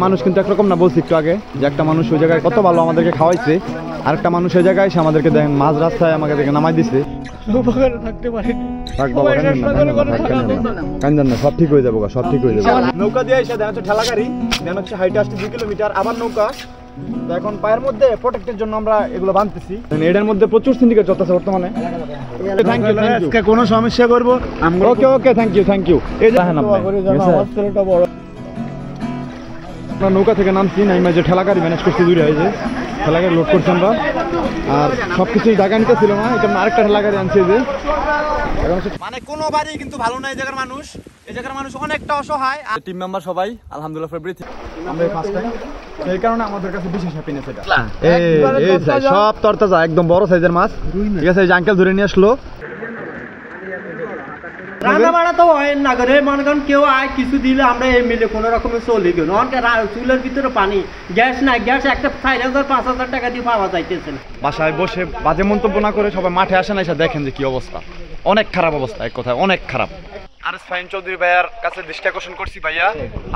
মানুষ কিন্তু একরকম না, বলছি একটু আগে যে একটা মানুষ ওই জায়গায় কত ভালো আমাদেরকে খাওয়াইছে, আর একটা মানুষ ওই জায়গায় এসে আমাদেরকে দেখেন মাঝ রাস্তায় আমাকে দেখে নামাই দিছে। সব ঠিক হয়ে যাবো, সব ঠিক হয়ে যাবে। নৌকা দিয়ে এসে দেখা যাচ্ছে ঠেলা গাড়ি, দেন হচ্ছে হাইটে আসছে 2 কিলোমিটার, আবার নৌকা। এখন পায়ের মধ্যে প্রোটেক্টের জন্য আমরা এগুলো বাঁধতেছি। এটার মধ্যে প্রচুর সিন্ডিকেট চলতেছে বর্তমানে। থ্যাংক ইউ, আজকে কোনো সমস্যা করবো। ওকে okay, thank you thank you. এই দেখেন আমরা নৌকা থেকে নামছি, নাইমা যে ঠেলা গাড়ি ম্যানেজ করছি, দুইটা হয়েছে ঠেলা গাড়ি লোড করছি আমরা। আর সবকিছু জায়গা নিতে ছিল না, এটা আরেকটা ঠেলা গাড়ি আনছি। যে মানে কোনো বাড়ি কিন্তু ভালো না এই জায়গার মানুষ, এই জায়গার মানুষ অনেকটা অসহায়। আর টিম মেম্বার সবাই আলহামদুলিল্লাহ এভরিথিং, আমরা ফার্স্ট টাইম, সেই কারণে আমাদের কাছে বিশেষ হ্যাপিনেস এটা। এই সব তরতাজা একদম বড় সাইজের মাছ, ঠিক আছে। এই যে আঙ্কেল ধরে নিয়ে আসলো। রান্না বাড়া তো হয় না করে, মনে করেন কেউ আয় কিছু দিলে আমরা এই মিলে কোনো রকমে চলে গেল। চুলের ভিতরে পানি, গ্যাস নাই, গ্যাস একটা 4,000-5,000 টাকা দিয়ে পাওয়া যাইতেছে না। বাসায় বসে বাজে মন্তব্য না করে সবাই মাঠে আসে না, এসে দেখেন যে কি অবস্থা, অনেক খারাপ অবস্থা, এক কথায় অনেক খারাপ। আর ফাইন চৌধুরী ভাইয়ার কাছে দৃষ্টি আকর্ষণ করছি, ভাইয়া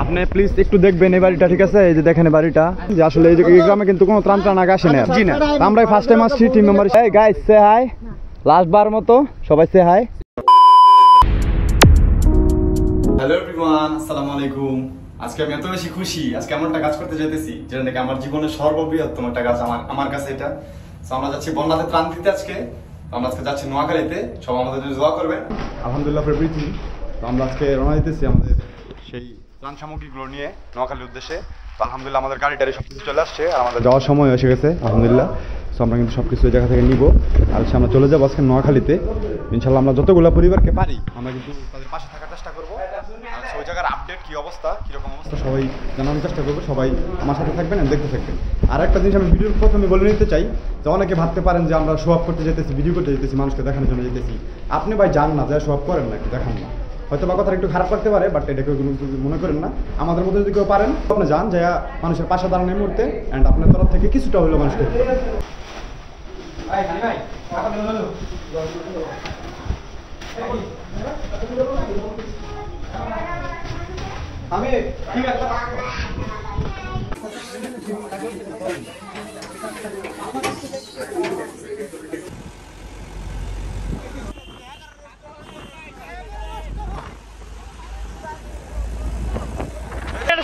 আপনি প্লিজ একটু দেখবেন এই বাড়িটা, ঠিক আছে। এই যে দেখেন বাড়িটা, যে আসলে এই গ্রামে কিন্তু কোনো ত্রাণ আগে আসে না। জি না, আমরাই ফার্স্ট টাইম আসছি টিম মেম্বার। এই গাইস সে হাই, লাস্ট বার মতো সবাই সে হাই। হ্যালো এভরিওয়ান, আসসালামু আলাইকুম। আজকে আমি এত বেশি খুশি, আজকে এমন একটা কাজ করতে যেতেছি যেটা নাকি আমার জীবনের সর্ববৃহত্তম একটা কাজ আমার কাছে এটা। তো আমরা যাচ্ছি বন্যাতে ত্রাণ দিতে আজকে। আমরা আজকে যাচ্ছি নোয়াখালীতে, সব আমাদের জন্য দোয়া করবেন। আলহামদুলিল্লাহ ফর এভরিথিং। তো আমরা আজকে রওনা দিতেছি আমাদের সেই ত্রাণ সামগ্রীগুলো নিয়ে নোয়াখালীর উদ্দেশ্যে। তো আলহামদুলিল্লাহ আমাদের গাড়িটারি সব কিছু চলে আসছে, আর আমাদের যাওয়ার সময় এসে গেছে আলহামদুলিল্লাহ। সো আমরা কিন্তু সব কিছু ওই জায়গা থেকে নিব, আর হচ্ছে আমরা চলে যাবো আজকে নোয়াখালীতে। ইনশাল্লাহ আমরা যতগুলো পরিবারকে পারি আমরা কিন্তু তাদের পাশে থাকার চেষ্টা করবো। ওই জায়গার আপডেট কী অবস্থা, কীরকম অবস্থা সবাই জানানোর চেষ্টা করবো। সবাই আমার সাথে থাকবেন, দেখতে থাকবেন। আর একটা জিনিস আমি ভিডিওর প্রথমে বলে নিতে চাই, যে অনেকে ভাবতে পারেন যে আমরা শো আপ করতে যেতেছি, ভিডিও করতে যেতেছি, মানুষকে দেখানোর জন্য যেতেছি। আপনি ভাই যান না, যা শো আপ করেন না, দেখান না। হয়তো বা কথাটা একটু খারাপ করতে পারে, বাট এটাকে কোনো মনে করেন না। আমাদের মধ্যে যদি কেউ পারেন আপনি যান, যা মানুষের পাশে দাঁড়ানো এই মুহূর্তে, অ্যান্ড আপনার তরফ থেকে কিছুটা হলেও মানুষকে আমি ঠিক আছে।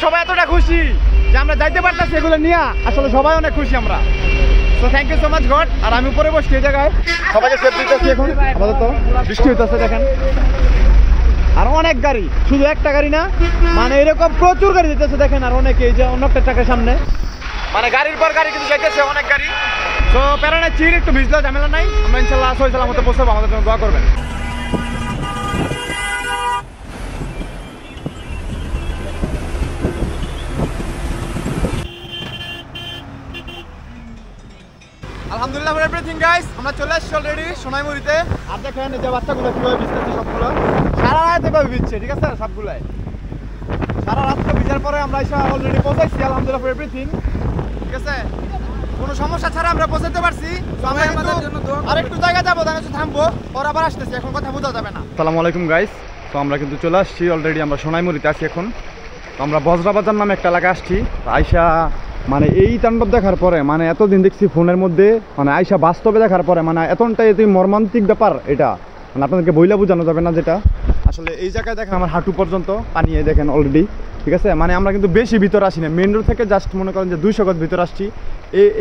সবাই এতটা খুশি যে আমরা যাইতে পারতেছি এগুলো নিয়ে, আসলে সবাই অনেক খুশি আমরা। তো thank you so much God. আর আমি উপরে বসছি এই জায়গায়, সবাইকে সেফ দিতেছি। এখন আপাতত বৃষ্টি হইতেছে দেখেন, আর অনেক গাড়ি, শুধু একটা গাড়ি না, মানে এরকম প্রচুর গাড়ি যেতেছে দেখেন। আর অনেকে এই যে অন্য একটা টাকার সামনে, মানে গাড়ির পর গাড়ি কিন্তু যাইতেছে, অনেক গাড়ি। তো প্যারানা চির একটু ভিজলো, ঝামেলা নাই, আমরা ইনশাল্লাহ সহি সালামতে পৌঁছাবো। আমাদের জন্য দোয়া করবেন। আলহামদুলিল্লাহ ফর এভরিথিং গাইস, আমরা চলে আসছি অলরেডি সোনাইমুড়িতে। আর দেখেন এই যে বাচ্চাগুলো কীভাবে ভিজতেছে, সবগুলো সারা রাত এভাবে ভিজছে, ঠিক আছে। সবগুলাই সারা রাত ভিজার পরে আমরা এসে অলরেডি পৌঁছাইছি আলহামদুলিল্লাহ ফর এভরিথিং, ঠিক আছে। কোনো সমস্যা ছাড়া আমরা পৌঁছাতে পারছি। তো আমরা আর একটু জায়গা যাবো, তাহলে থামবো, পরে আবার আসতেছি, এখন কথা বোঝা যাবে না। আসসালামু আলাইকুম গাইস। তো আমরা কিন্তু চলে আসছি অলরেডি, আমরা সোনাইমুড়িতে আছি এখন। তো আমরা বজরাবাজার নামে একটা এলাকায় আসছি। আইসা মানে এই তাণ্ডব দেখার পরে, মানে এতদিন দেখছি ফোনের মধ্যে, মানে আইসা বাস্তবে দেখার পরে মানে এতটাই মর্মান্তিক ব্যাপার এটা, মানে আপনাদেরকে বইলা বোঝানো যাবে না। যেটা আসলে এই জায়গায় দেখেন আমার হাঁটু পর্যন্ত পানি, দেখেন অলরেডি, ঠিক আছে। মানে আমরা কিন্তু বেশি ভিতরে আসি না, মেন রোড থেকে জাস্ট মনে করেন যে 200 গজ ভিতরে আসছি।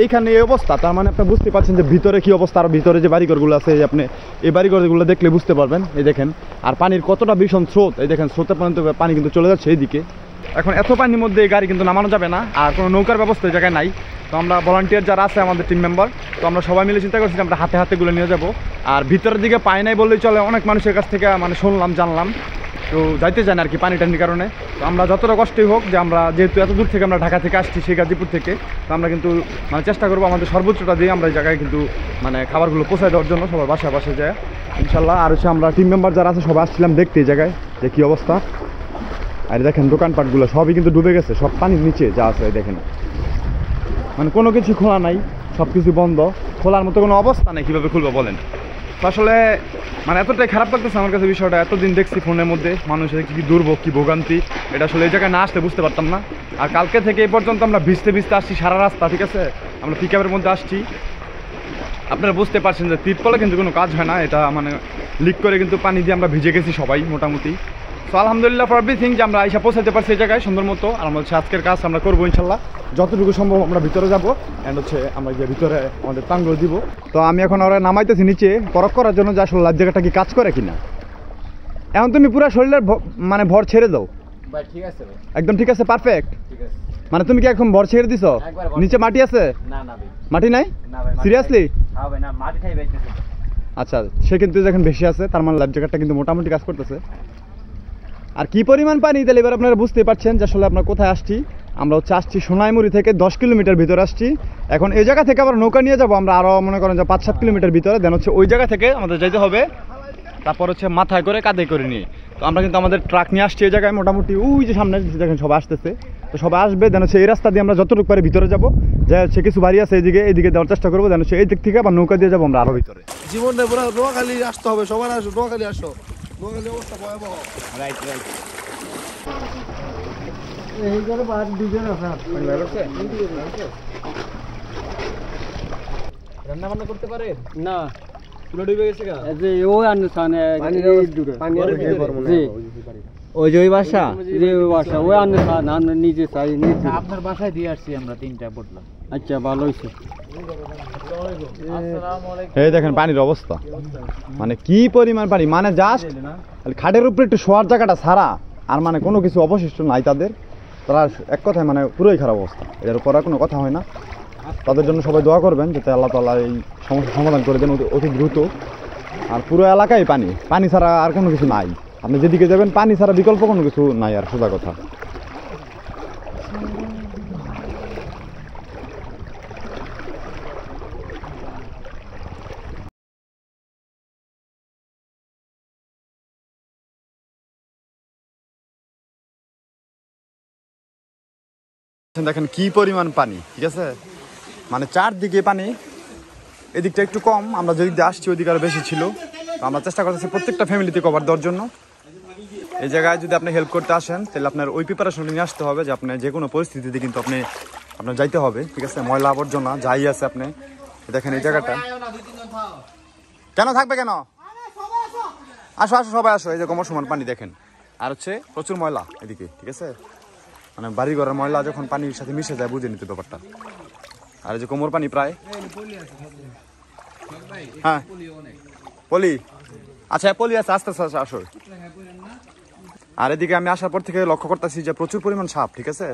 এইখানে এই অবস্থা, তার মানে আপনি বুঝতে পারছেন যে ভিতরে কি অবস্থা। আর ভিতরে যে বাড়িঘরগুলো আছে, আপনি এই বাড়িঘরগুলো দেখলে বুঝতে পারবেন। এই দেখেন, আর পানির কতটা ভীষণ স্রোত, এই দেখেন স্রোতের পর্যন্ত পানি কিন্তু চলে যাচ্ছে এইদিকে। এখন এত পানির মধ্যে এই গাড়ি কিন্তু নামানো যাবে না, আর কোনো নৌকার ব্যবস্থা এই জায়গায় নাই। তো আমরা ভলান্টিয়ার যারা আছে আমাদের টিম মেম্বার, তো আমরা সবাই মিলে চিন্তা করছি আমরা হাতে হাতেগুলো নিয়ে যাব। আর ভিতরের দিকে পাই নাই বললেই চলে, অনেক মানুষের কাছ থেকে মানে শুনলাম, জানলাম, তো যাইতে চান আর কি পানি টানির কারণে। তো আমরা যতটা কষ্টই হোক, যে আমরা যেহেতু এত দূর থেকে আমরা ঢাকা থেকে আসছি, সেই গাজীপুর থেকে, তো আমরা কিন্তু মানে চেষ্টা করবো আমাদের সর্বোচ্চটা দিয়ে আমরা এই জায়গায় কিন্তু মানে খাবারগুলো পৌঁছায় দেওয়ার জন্য, সবার বাসায় যায় ইনশাল্লাহ। আর হচ্ছে আমরা টিম মেম্বার যারা আছে সবাই আসছিলাম দেখতে এই জায়গায় যে কী অবস্থা। আর দেখেন দোকানপাটগুলো সবই কিন্তু ডুবে গেছে, সব পানির নিচে যা আছে দেখেন, মানে কোনো কিছু খোলা নাই, সব কিছু বন্ধ, খোলার মতো কোনো অবস্থা নেই। কীভাবে খুলবো বলেন? তো আসলে মানে এতটাই খারাপ লাগতেছে আমার কাছে বিষয়টা। এতদিন দেখছি ফোনের মধ্যে মানুষের কী দুর্ভোগ কী ভোগান্তি, এটা আসলে এই জায়গায় না আসতে বুঝতে পারতাম না। আর কালকে থেকে এই পর্যন্ত আমরা ভিজতে ভিজতে আসছি সারা রাস্তা, ঠিক আছে। আমরা পিক আপের মধ্যে আসছি, আপনারা বুঝতে পারছেন যে তিরপলে কিন্তু কোনো কাজ হয় না, এটা মানে লিক করে কিন্তু পানি দিয়ে আমরা ভিজে গেছি সবাই মোটামুটি। সো আলহামদুলিল্লাহ ফর এভরিথিং যে আমরা আইসা পৌঁছাতে পারছি এই জায়গায় সুন্দর মতো। আর আমরা হচ্ছে আজকের কাজ আমরা করবো ইনশাল্লাহ, যতটুকু সম্ভব আমরা ভিতরে যাবো অ্যান্ড হচ্ছে আমরা যে ভিতরে আমাদের টাঙ্গুলো দিব। তো আমি এখন ওরা নামাইতেছি নিচে পরখ করার জন্য যে আসলে লাইফ জায়গাটা কি কাজ করে কিনা। এখন তুমি পুরো শরীরের মানে ভর ছেড়ে দাও। ঠিক আছে ভাই, একদম ঠিক আছে, পারফেক্ট। ঠিক আছে। মানে তুমি কি এখন ভর ছেড়ে দিছো? নিচে মাটি আছে? না না ভাই, মাটি নাই? না ভাই, সিরিয়াসলি? হ্যাঁ ভাই, না মাটি খাই বাইতেছে। আচ্ছা, সে কিন্তু যখন বেশি আছে তার মানে লাইফ জ্যাকেটটা কিন্তু মোটামুটি কাজ করতেছে। আর কি পরিমাণ পানি তাহলে এবার আপনারা বুঝতেই পারছেন যে আসলে আমরা কোথায় আসছি। আমরা হচ্ছে আসছি সোনাইমুড়ি থেকে 10 কিলোমিটার ভিতরে আসছি। এখন এই জায়গা থেকে আবার নৌকা নিয়ে যাবো আমরা আরও মনে করেন যে 5-7 কিলোমিটার ভিতরে, দেন হচ্ছে ওই জায়গা থেকে আমাদের যেতে হবে, তারপর হচ্ছে মাথায় করে কাঁধে করে নিয়ে। তো আমরা কিন্তু আমাদের ট্রাক নিয়ে আসছি এই জায়গায় মোটামুটি, ওই যে সামনে দেখেন সবাই আসতেছে। তো সবাই আসবে, দেন হচ্ছে এই রাস্তা দিয়ে আমরা যতটুকু পারি ভিতরে যাবো, যে হচ্ছে কিছু বাড়ি আছে এইদিকে দেওয়ার চেষ্টা করবো, দেন হচ্ছে এই দিক থেকে আবার নৌকা দিয়ে যাবো আমরা আরও ভিতরে। জীবনটা পুরো নোয়াখালী আসতে হবে, সবার আসো, নোয়াখালী আসো, নোয়াখালী অবস্থা ভয়াবহ। Right right. এই করে বাদ দুজন আছে। রান্না বান্না করতে পারে না, পুরো ডুবে গেছে গা। এই যে ওই আনসানে পানি জি, ওই যে ওই বাসা, যে ওই বাসা ওই আনসান আমরা নিজে চাই নিজে। আপনার বাসায় দিয়ে আসছি আমরা 3টা বটলা। আচ্ছা, ভালো হয়েছে। এই দেখেন পানির অবস্থা, মানে কি পরিমাণ পানি, মানে জাস্ট খাটের উপরে একটু শোয়ার জায়গাটা ছাড়া আর মানে কোনো কিছু অবশিষ্ট নাই তাদের। তারা এক কথায় মানে পুরোই খারাপ অবস্থা, এর উপর আর কোনো কথা হয় না। তাদের জন্য সবাই দোয়া করবেন যাতে আল্লাহ তাআলা এই সমস্যার সমাধান করে দেন অতি দ্রুত। আর পুরো এলাকায় পানি, পানি ছাড়া আর কোনো কিছু নাই। আপনি যেদিকে যাবেন পানি ছাড়া বিকল্প কোনো কিছু নাই আর, সোজা কথা। দেখেন কি পরিমাণ পানি, ঠিক আছে, মানে চারদিকে পানি। এদিকটা একটু কম, আমরা যেদিক দিয়ে আসছি ওইদিকে আরো বেশি ছিল। তো আমরা চেষ্টা করতেছি প্রত্যেকটা ফ্যামিলিতে কভার দেওয়ার জন্য। এই জায়গায় যদি আপনি হেল্প করতে আসেন তাহলে আপনার ওই প্রিপারেশনটা নিয়ে আসতে হবে যে আপনি যে কোনো পরিস্থিতিতে কিন্তু আপনার যাইতে হবে, ঠিক আছে। ময়লা আবর্জনা যাই আছে আপনি দেখেন এই জায়গাটা কেন থাকবে, কেন আসো আসো সবাই আসো। এই যে কোমর সমান পানি দেখেন, আর হচ্ছে প্রচুর ময়লা এদিকে, ঠিক আছে। মানে বাড়ি ঘরের ময়লা যখন পানির সাথে মিশে যায় বুঝে নিতে ব্যাপারটা। আর এই যে কোমর পানি প্রায়, হ্যাঁ পলি, আচ্ছা পলি আছে, আস্তে আস্তে আসো। আর এদিকে আমি আসার পর থেকে লক্ষ্য করতেছি যে প্রচুর পরিমাণ সাপ, ঠিক আছে।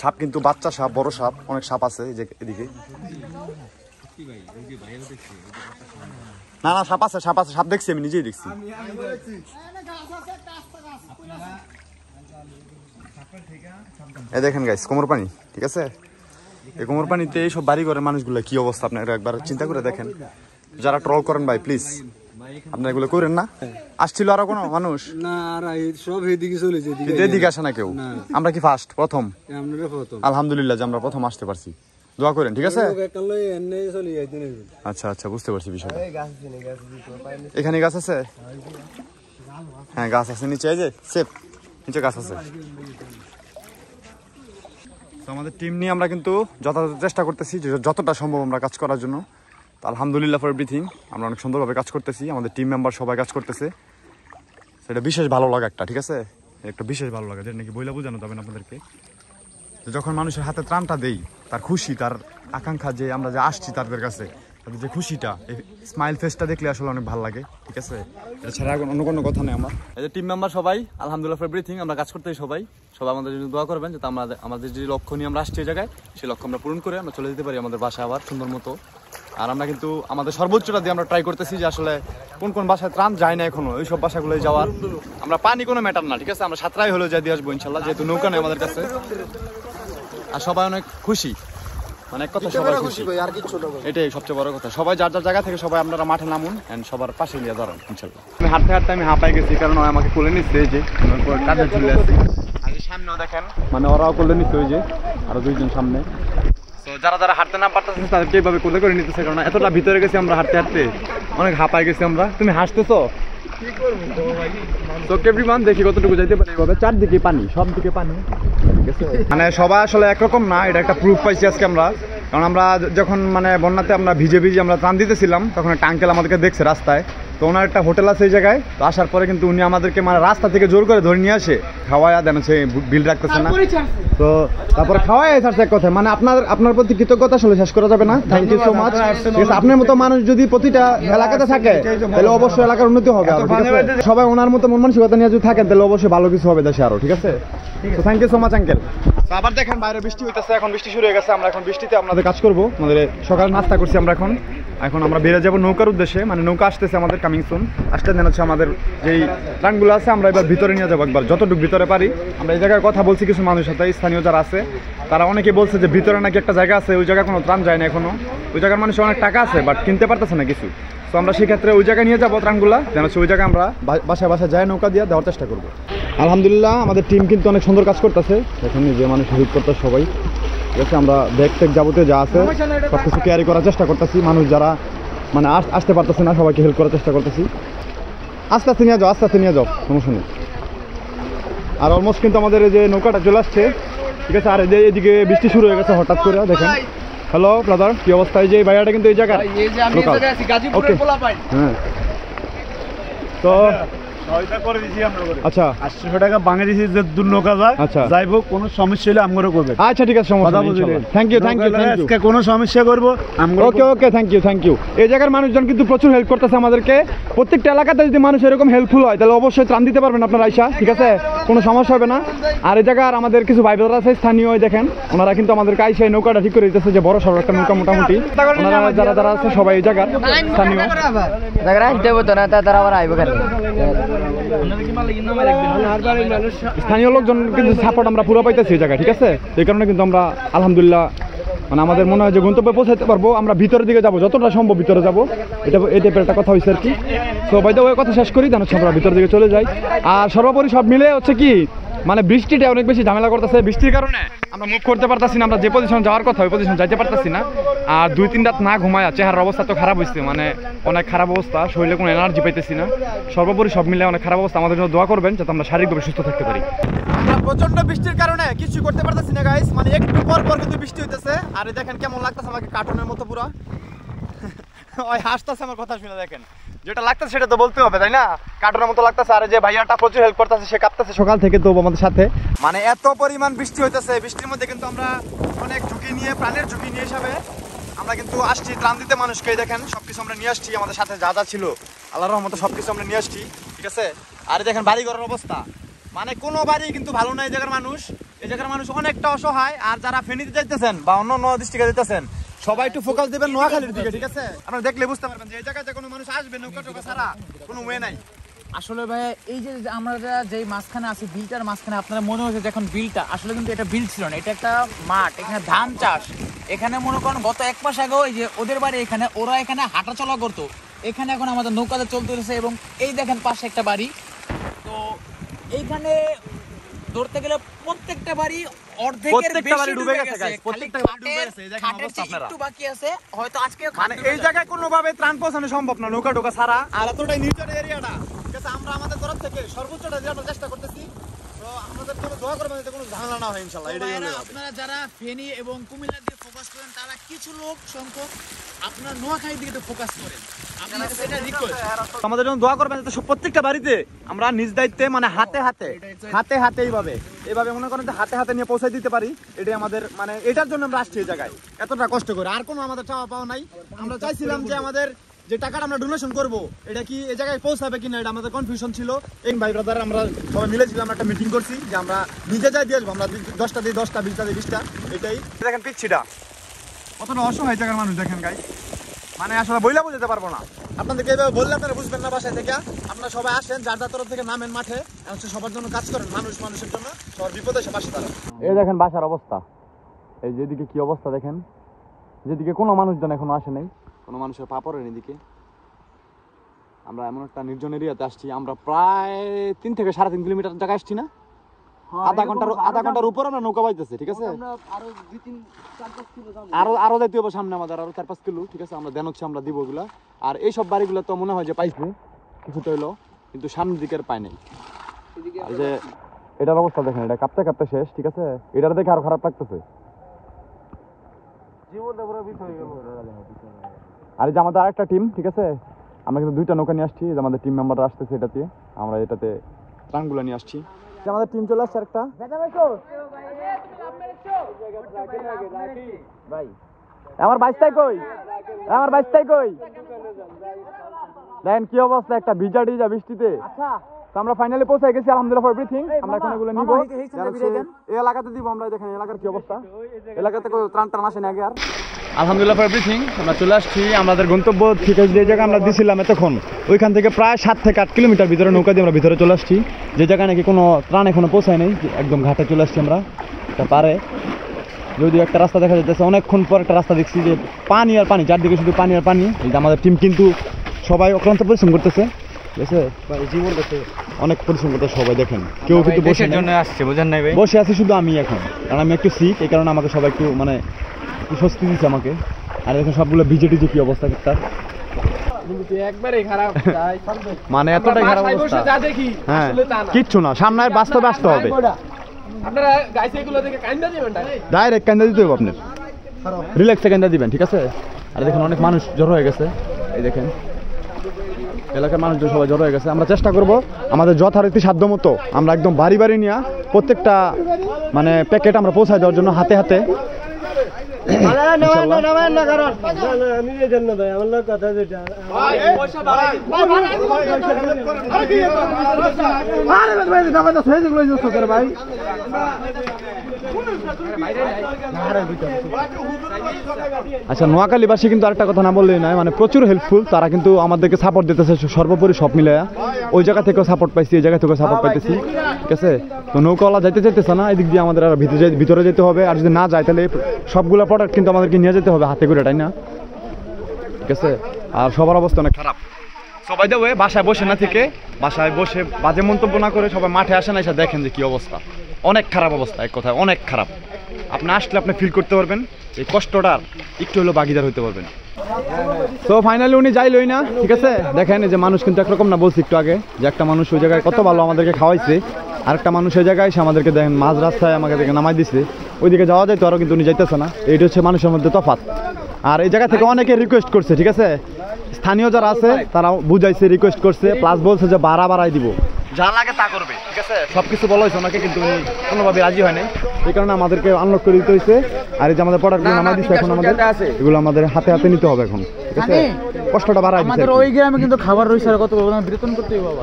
সাপ কিন্তু বাচ্চা সাপ, বড় সাপ, অনেক সাপ আছে এই যে এদিকে। না না সাপ আছে, সাপ আছে, সাপ দেখছি আমি নিজেই দেখছি। এই দেখেন গাইস কোমর পানি, ঠিক আছে। এই কোমর পানিতে এইসব বাড়ি ঘরের মানুষগুলো কি অবস্থা আপনারা একবার চিন্তা করে দেখেন। যারা ট্রল করেন ভাই প্লিজ আপনারা এগুলো করেন না। আসছিল আরো কোনো মানুষ? না, আর সব এদিকে চলে যায়, এদিকে আসে না কেউ। আমরা কি ফার্স্ট প্রথম? আমরা প্রথম আলহামদুলিল্লাহ যে আমরা প্রথম আসতে পারছি। দোয়া করেন, ঠিক আছে। চলে যাইতে আচ্ছা আচ্ছা, বুঝতে পারছি বিষয়টা। এখানে গাছ আছে? হ্যাঁ গাছ আছে নিচে, এই যে সেফ নিচে গাছ আছে। তো আমাদের টিম নিয়ে আমরা কিন্তু যথাযথ চেষ্টা করতেছি যে যতটা সম্ভব আমরা কাজ করার জন্য। তো আলহামদুলিল্লাহ ফর এভরিথিং, আমরা অনেক সুন্দরভাবে কাজ করতেছি, আমাদের টিম মেম্বার সবাই কাজ করতেছে। সেটা বিশেষ ভালো লাগা একটা, ঠিক আছে, একটা বিশেষ ভালো লাগা যেটা নাকি বইলা বোঝানো যাবে না আপনাদেরকে। যখন মানুষের হাতে ত্রাণটা দেই, তার খুশি, তার আকাঙ্ক্ষা যে আমরা যে আসছি তাদের কাছে, তাদের যে খুশিটা, এই স্মাইল ফেসটা দেখলে আসলে অনেক ভালো লাগে, ঠিক আছে। এটা ছাড়া অন্য কোনো কথা নেই। আমার এই যে টিম মেম্বার সবাই আলহামদুলিল্লাহ ফর এভরিথিং, আমরা কাজ করতেই সবাই আমাদের জন্য দোয়া করবেন যাতে আমাদের যে লক্ষ্য নিয়ে আমরা আসছি এই জায়গায়, সেই লক্ষ্য আমরা পূরণ করে আমরা চলে যেতে পারি আমাদের বাসায় আবার সুন্দর মতো। আর আমরা কিন্তু আমাদের সর্বোচ্চটা দিয়ে আমরা ট্রাই করতেছি যে আসলে কোন কোন বাসায় ত্রাণ যায় না এখনো, ওই সব বাসাগুলোয় যাওয়ার। আমরা পানি কোনো ম্যাটার না, ঠিক আছে, আমরা সাঁতরাই হলেও যাই দিয়ে আসবো ইনশাল্লাহ, যেহেতু নৌকা নেই আমাদের কাছে। আর সবাই অনেক খুশি, মানে এক কথা সবাই খুশি, এটাই সবচেয়ে বড় কথা। সবাই যার যার জায়গা থেকে সবাই আপনারা মাঠে নামুন এন্ড সবার পাশে নিয়ে দাঁড়ান ইনশাল্লাহ। আমি হাঁটতে হাঁটতে আমি হাঁপাই গেছি, কারণ আমাকে কোলে নিচ্ছে, এই যে কাঁধে ঝুলে আছে। আর সামনেও দেখেন মানে ওরাও কোলে নিচ্ছে, ওই যে আরো দুইজন সামনে। তো যারা যারা হাঁটতে না পারতেছে তাদেরকে এইভাবে কোলে করে নিতেছে, কারণ এতটা ভিতরে গেছি আমরা হাঁটতে হাঁটতে, অনেক হাঁপাই গেছি আমরা। তুমি হাসতেছো তো এভরিওয়ান, দেখি কতটুকু যাইতে পারি এইভাবে। চারদিকে পানি, সব দিকে পানি, ঠিক আছে। মানে সবাই আসলে একরকম না, এটা একটা প্রুফ পাইছি আজকে আমরা। কারণ আমরা যখন মানে বন্যাতে আমরা ভিজে ভিজে আমরা ত্রাণ দিতেছিলাম, তখন একটা আঙ্কেল আমাদেরকে দেখছে রাস্তায়। তো ওনার একটা হোটেল আছে এই জায়গায়। তো আসার পরে কিন্তু উনি আমাদেরকে মানে রাস্তা থেকে জোর করে ধরে নিয়ে আসে, খাওয়ায় দেন, সে বিল রাখতেছে না। তো তারপরে খাওয়াই ছাড়ছে এক কথায়। মানে আপনার প্রতি কৃতজ্ঞতা আসলে শেষ করা যাবে না। Thank you so much. ঠিক আছে, আপনার মতো মানুষ যদি প্রতিটা এলাকাতে থাকে তাহলে অবশ্যই এলাকার উন্নতি হবে আরো, ঠিক আছে। সবাই ওনার মতো মন মানসিকতা নিয়ে যদি থাকেন তাহলে অবশ্যই ভালো কিছু হবে দেশে আরো, ঠিক আছে। তো thank you so much uncle. তো আবার দেখেন বাইরে বৃষ্টি হইতেছে, এখন বৃষ্টি শুরু হয়ে গেছে। আমরা এখন বৃষ্টিতে আমাদের কাজ করবো। আমাদের সকালে নাস্তা করছি আমরা, এখন আমরা বেড়ে যাবো নৌকার উদ্দেশ্যে। মানে নৌকা আসতেছে আমাদের, কামিং সুন। আসতে দেন হচ্ছে আমাদের যেই ট্রানগুলো আছে আমরা এবার ভিতরে নিয়ে যাবো, একবার যতটুকু ভিতরে পারি। আমরা এই জায়গায় কথা বলছি কিছু মানুষের সাথে, স্থানীয় যারা আছে তারা অনেকে বলছে যে ভিতরে নাকি একটা জায়গা আছে, ওই জায়গায় কোনো ত্রাণ যায় না এখনো। ওই জায়গার মানুষের অনেক টাকা আছে বাট কিনতে পারতেছে না কিছু। তো আমরা সেক্ষেত্রে ওই জায়গায় নিয়ে যাবো ত্রাণগুলা, যেন হচ্ছে ওই জায়গায় আমরা বাসায় বাসায় যাই নৌকা দিয়ে দেওয়ার চেষ্টা করবো। আলহামদুলিল্লাহ আমাদের টিম কিন্তু অনেক সুন্দর কাজ করতেছে। এখন যে মানুষ হেল্প করতেছে সবাই, ঠিক আছে। আমরা ব্যাগ ট্যাগ যাবতীয় যা আছে সব কিছু ক্যারি করার চেষ্টা করতেছি। মানুষ যারা মানে আসতে পারতেছে না সবাইকে হেল্প করার চেষ্টা করতেছি। আস্তে আস্তে নিয়ে যাও, আস্তে আস্তে নিয়ে যাও, সমস্যা নেই। আর অলমোস্ট কিন্তু আমাদের এই যে নৌকাটা চলে আসছে, ঠিক আছে। আর এদিকে বৃষ্টি শুরু হয়ে গেছে হঠাৎ করে, দেখেন। হ্যালো ব্রাদার, কি অবস্থা? এই যে ভাইয়াটা কিন্তু এই জায়গায়, হ্যাঁ। তো আচ্ছা 800 টাকা ভাঙে দিয়েছি যে দূর নৌকা যায়, আচ্ছা যাইব, কোনো সমস্যা হলে আমগরও করবে। আচ্ছা ঠিক আছে, সমস্যা নেই, thank you thank you thank you. কোনো সমস্যা করব আমগো, okay okay, thank you thank you. এই জায়গার মানুষজন কিন্তু প্রচুর হেল্প করতেছে আমাদেরকে। প্রত্যেকটা এলাকাতে যদি মানুষ এরকম হেল্পফুল হয় তাহলে অবশ্যই ত্রাণ দিতে পারবেন আপনারা আইসা, ঠিক আছে, কোনো সমস্যা হবে না। আর এই জায়গার আমাদের কিছু ভাই ব্রাদার আছে স্থানীয়, দেখেন ওনারা কিন্তু আমাদেরকে আইসা এই নৌকাটা ঠিক করে দিতেছে, যে বড় সড়ো একটা নৌকা মোটামুটি। ওনারা যারা যারা আছে সবাই এই জায়গার স্থানীয়, স্থানীয় লোকজন কিন্তু সাপোর্ট আমরা পুরো পাইতেছি এই জায়গায়, ঠিক আছে। এই কারণে কিন্তু আমরা আলহামদুলিল্লাহ মানে আমাদের মনে হয় যে গন্তব্যে পৌঁছাতে পারবো। আমরা ভিতরের দিকে যাবো, যতটা সম্ভব ভিতরে যাবো, এই টাইপের একটা কথা হয়েছে আর কি। তো বাইদা ওই কথা শেষ করি, জানো আমরা ভিতরের দিকে চলে যাই। আর সর্বোপরি সব মিলে হচ্ছে কি, মানে বৃষ্টিটা অনেক বেশি ঝামেলা করতেছে। বৃষ্টির কারণে আমরা মুভ করতে পারতাছি না, আমরা যে পজিশন যাওয়ার কথা ওই পজিশন যাইতে পারতাছি না। আর 2-3 রাত না ঘুমায় চেহারার অবস্থা তো খারাপ হয়েছে, মানে অনেক খারাপ অবস্থা, শরীরে কোনো এনার্জি পাইতেছি না। সর্বোপরি সব মিলে অনেক খারাপ অবস্থা। আমাদের জন্য দোয়া করবেন যাতে আমরা শারীরিকভাবে সুস্থ থাকতে পারি। আমরা প্রচন্ড বৃষ্টির কারণে কিছু করতে পারতেছি না গাইস, মানে একটু পর পর কিন্তু বৃষ্টি হইতেছে। আর দেখেন কেমন লাগতেছে আমাকে, কার্টুনের মতো পুরো। ওই হাসতেছে আমার কথা শুনে, দেখেন যেটা লাগতেছে সেটা তো বলতে হবে, তাই না? কার্টুনের মতো লাগতেছে। আর যে ভাইয়াটা প্রচুর হেল্প করতেছে, সে কাঁপতেছে সকাল থেকে তো আমাদের সাথে। মানে এত পরিমাণ বৃষ্টি হইতেছে, বৃষ্টির মধ্যে কিন্তু আমরা অনেক ঝুঁকি নিয়ে, প্রাণের ঝুঁকি নিয়ে হিসাবে আমরা কিন্তু আসছি ত্রাণ দিতে মানুষকে। দেখেন সবকিছু আমরা নিয়ে আসছি, আমাদের সাথে যা যা ছিল আল্লাহর রহমতে সবকিছু আমরা নিয়ে আসছি, ঠিক আছে। আর দেখেন বাড়ি ঘরের অবস্থা, মানে কোনো বাড়ি কিন্তু ভালো না এই জায়গার মানুষ। এই জায়গার মানুষ অনেকটা অসহায়। আর যারা ফেনীতে যাইতেছেন বা অন্য ডিস্ট্রিক্টে যাইতেছেন সবাই একটু ফোকাস দেবেন নোয়াখালীর দিকে, ঠিক আছে। আপনারা দেখলে বুঝতে পারবেন যে এই জায়গাতে কোনো মানুষ আসবে নৌকা টোকা ছাড়া কোনো ওয়ে নাই। আসলে ভাই এই যে আমরা যেই মাঝখানে আছি, বিলটার মাঝখানে, আপনারা মনে হচ্ছে যখন বিলটা, আসলে কিন্তু এটা বিল ছিল না, এটা একটা মাঠ, এখানে ধান চাষ। এখানে মনে করেন গত 1 মাস আগে ওই যে ওদের বাড়ি এখানে, ওরা এখানে হাঁটা চলা করতো, এখানে এখন আমাদের নৌকাতে চলতে রয়েছে। এবং এই দেখেন পাশে একটা বাড়ি, তো এইখানে ধরতে গেলে প্রত্যেকটা বাড়ি অর্ধেকের বেশি ডুবে গেছে, প্রত্যেকটা বাড়ি ডুবে গেছে। এই দেখেন অবস্থা আপনারা, একটু বাকি আছে হয়তো আজকে। মানে এই জায়গায় কোনোভাবে ত্রাণ পৌঁছানো সম্ভব না নৌকা টোকা ছাড়া। আর এতটাই নিচের এরিয়াটা, ঠিক আছে, আমরা আমাদের তরফ থেকে সর্বোচ্চটা দেওয়ার চেষ্টা করতেছি। তো আমাদের জন্য দোয়া করবেন যাতে কোনো ঝামেলা না হয় ইনশাআল্লাহ। এটাই হলো। আপনারা যারা ফেনী এবং কুমিল্লার দিকে ফোকাস করেন, তারা কিছু লোক সংখ্যক আপনারা নোয়াখালীর দিকে ফোকাস করেন। আমাদের জন্য দোয়া করবেন যাতে প্রত্যেকটা বাড়িতে আমরা নিজ দায়িত্বে, মানে হাতে হাতে এইভাবে মনে করেন হাতে হাতে নিয়ে পৌঁছাই দিতে পারি। এটাই আমাদের, মানে এটার জন্য আমরা আসছি এই জায়গায় এতটা কষ্ট করে। আর কোনো আমাদের চাওয়া পাওয়া নাই। আমরা চাইছিলাম যে আমাদের যে টাকাটা আমরা ডোনেশন করবো এটা কি এই জায়গায় পৌঁছাবে কিনা, এটা আমাদের কনফিউশন ছিল। এই ভাই ব্রাদার আমরা সবাই মিলেছিলাম, একটা মিটিং করছি যে আমরা নিজে যাই দিয়ে আসবো, আমরা 10টা দিই 10টা, 20টা দিই 20টা। এটাই দেখেন পিচ্ছিটা কতটা অসহায় জায়গার মানুষ, দেখেন গাই, মানে আসলে বইলা বুঝতে পারবো না। আপনাদেরকে এইভাবে বললে আপনারা বুঝবেন না বাসায় থেকে। আপনারা সবাই আসেন, যার যার তরফ থেকে নামেন মাঠে, সবার জন্য কাজ করেন, মানুষের জন্য, সবার বিপদে এসে পাশে দাঁড়ান। এই দেখেন বাসার অবস্থা, এই যেদিকে কি অবস্থা দেখেন, যেদিকে কোনো মানুষজন এখনো আসে নাই, কোনো মানুষের পা পড়েন এদিকে। আমরা এমন একটা নির্জন এরিয়াতে আসছি, আমরা প্রায় 3 থেকে 3.5 কিলোমিটার জায়গায় আসছি না, আধা ঘন্টার উপর আমরা নৌকা বাইতেছে, ঠিক আছে? আরো যাইতে হবে সামনে আমাদের, আরো 4-5 কিলো, ঠিক আছে? আমরা দেন হচ্ছে আমরা দিব ওগুলা। আর এইসব বাড়িগুলো তো মনে হয় যে পাইছে কিছুটা হইলো, কিন্তু সামনের দিকে আর পাই নাই। এই যে এটার অবস্থা দেখেন, এটা কাঁপতে কাঁপতে শেষ, ঠিক আছে? এটার দেখে আরো খারাপ লাগতেছে। আর এই যে আমাদের আরেকটা টিম, ঠিক আছে? আমরা কিন্তু 2টা নৌকা নিয়ে আসছি, যে আমাদের টিম মেম্বাররা আসতেছে এটাতে, আমরা এটাতে ত্রাণগুলো নিয়ে আসছি। আমাদের টিম চলে আসছে আরেকটা। ভাই আমার বাইশটাই কই, আমার বাইশটাই কই, দেখেন কি অবস্থা, একটা ভিজা টিজা বৃষ্টিতে। তো আমরা ফাইনালি পৌঁছে গেছি, আলহামদুলিল্লাহ ফর এভরিথিং। আমরা এখন এগুলো নিব, এই এলাকাতে দিব আমরা। দেখেন এলাকার কি অবস্থা, এলাকাতে কোনো ত্রাণ টান আসেনি আগে। আর আলহামদুলিল্লাহ ফর এভরিথিং, আমরা চলে আসছি আমাদের গন্তব্য থেকে, যে জায়গা আমরা দিছিলাম এতক্ষণ, ওইখান থেকে প্রায় 7 থেকে 8 কিলোমিটার ভিতরে নৌকা দিয়ে আমরা ভিতরে চলে আসছি, যে জায়গায় নাকি কোনো ত্রাণ এখনো পৌঁছায় নাই। একদম ঘাটে চলে আসছি আমরা। এটা পারে যদি একটা রাস্তা দেখা যাচ্ছে, অনেকক্ষণ পর একটা রাস্তা দেখছি যে পানি আর পানি, চারদিকে শুধু পানি আর পানি। এই যে আমাদের টিম কিন্তু সবাই অক্লান্ত পরিশ্রম করতেছে, ঠিক আছে? অনেক পরিশ্রম করতেছে সবাই, দেখেন কেউ কিন্তু বসে আসছে, বুঝেন নাই ভাই? বসে আছি শুধু আমি এখন, কারণ আমি একটু সিক, এই কারণে আমাকে সবাই একটু মানে স্বস্তি দিচ্ছে আমাকে। আর দেখেন সবগুলো ভিজে টিজে কি অবস্থা তার, মানে এতটাই খারাপ অবস্থা। হ্যাঁ, কিচ্ছু না, সামনে বাস্তবে আসতে হবে, ডাইরেক্ট কান্দা দিতে হবে আপনার, রিল্যাক্সে কান্দা দিবেন, ঠিক আছে? আর দেখেন অনেক মানুষ জড়ো হয়ে গেছে, এই দেখেন এলাকার মানুষজন সবাই জড়ো হয়ে গেছে। আমরা চেষ্টা করব আমাদের যথারীতি সাধ্য মতো আমরা একদম বাড়ি বাড়ি নিয়ে প্রত্যেকটা মানে প্যাকেট আমরা পৌঁছায় দেওয়ার জন্য হাতে হাতে। আচ্ছা, নোয়াখালীবাসী কিন্তু আরেকটা কথা না বললেই নয়, মানে প্রচুর হেল্পফুল, তারা কিন্তু আমাদেরকে সাপোর্ট দিতেছে সর্বোপরি সব মিলে। ওই জায়গা থেকেও সাপোর্ট পাইছি, এই জায়গা থেকেও সাপোর্ট পাইতেছি, ঠিক আছে? তো নৌকাওয়ালা যাইতে চাইতেছে না, এদিক দিয়ে আমাদের আর ভিতরে যেতে হবে। আর যদি না যায় তাহলে সবগুলো প্রোডাক্ট কিন্তু আমাদেরকে নিয়ে যেতে হবে হাতে করে, তাই না? ঠিক আছে? আর সবার অবস্থা অনেক খারাপ, সবাই দেবে বাসায় বসে না থেকে, বাসায় বসে বাজে মন্তব্য না করে সবাই মাঠে আসে না, এসে দেখেন যে কি অবস্থা। অনেক খারাপ অবস্থা, এক কথায় অনেক খারাপ। আপনি আসলে আপনি ফিল করতে পারবেন এই কষ্টটার, একটু হলেও ভাগিদার হতে পারবেন। তো ফাইনালি উনি যাইলই না, ঠিক আছে? দেখেন এই যে মানুষ কিন্তু একরকম না, বলছি একটু আগে যে একটা মানুষ ওই জায়গায় কত ভালো আমাদেরকে খাওয়াইছে, আরেকটা মানুষ ওই জায়গায় এসে আমাদেরকে দেখেন মাঝ রাস্তায় আমাদেরকে নামাই দিচ্ছে। ওইদিকে যাওয়া যায় তো, আরও কিন্তু উনি যাইতেছে না। এইটা হচ্ছে মানুষের মধ্যে তফাৎ। আর এই জায়গা থেকে অনেকে রিকোয়েস্ট করছে, ঠিক আছে? স্থানীয় যারা আছে তারা বুঝাইছে, রিকোয়েস্ট করছে, প্লাস বলছে যে বাড়াই দিব, যা লাগে তা করবে, ঠিক আছে? সব কিছু বলা হয়েছে ওনাকে, কিন্তু উনি কোনোভাবে রাজি হয় নাই। এই কারণে আমাদেরকে আনলক করে দিতে হয়েছে। আর এই যে আমাদের প্রোডাক্টগুলো নামাই দিচ্ছে, এখন আমাদের এগুলো আমাদের হাতে হাতে নিতে হবে এখন, ঠিক আছে? কষ্টটা বাড়াই দিচ্ছে। আমাদের ওই গ্রামে কিন্তু খাবার রয়েছে, আর কত বিতরণ করতে হবে বাবা।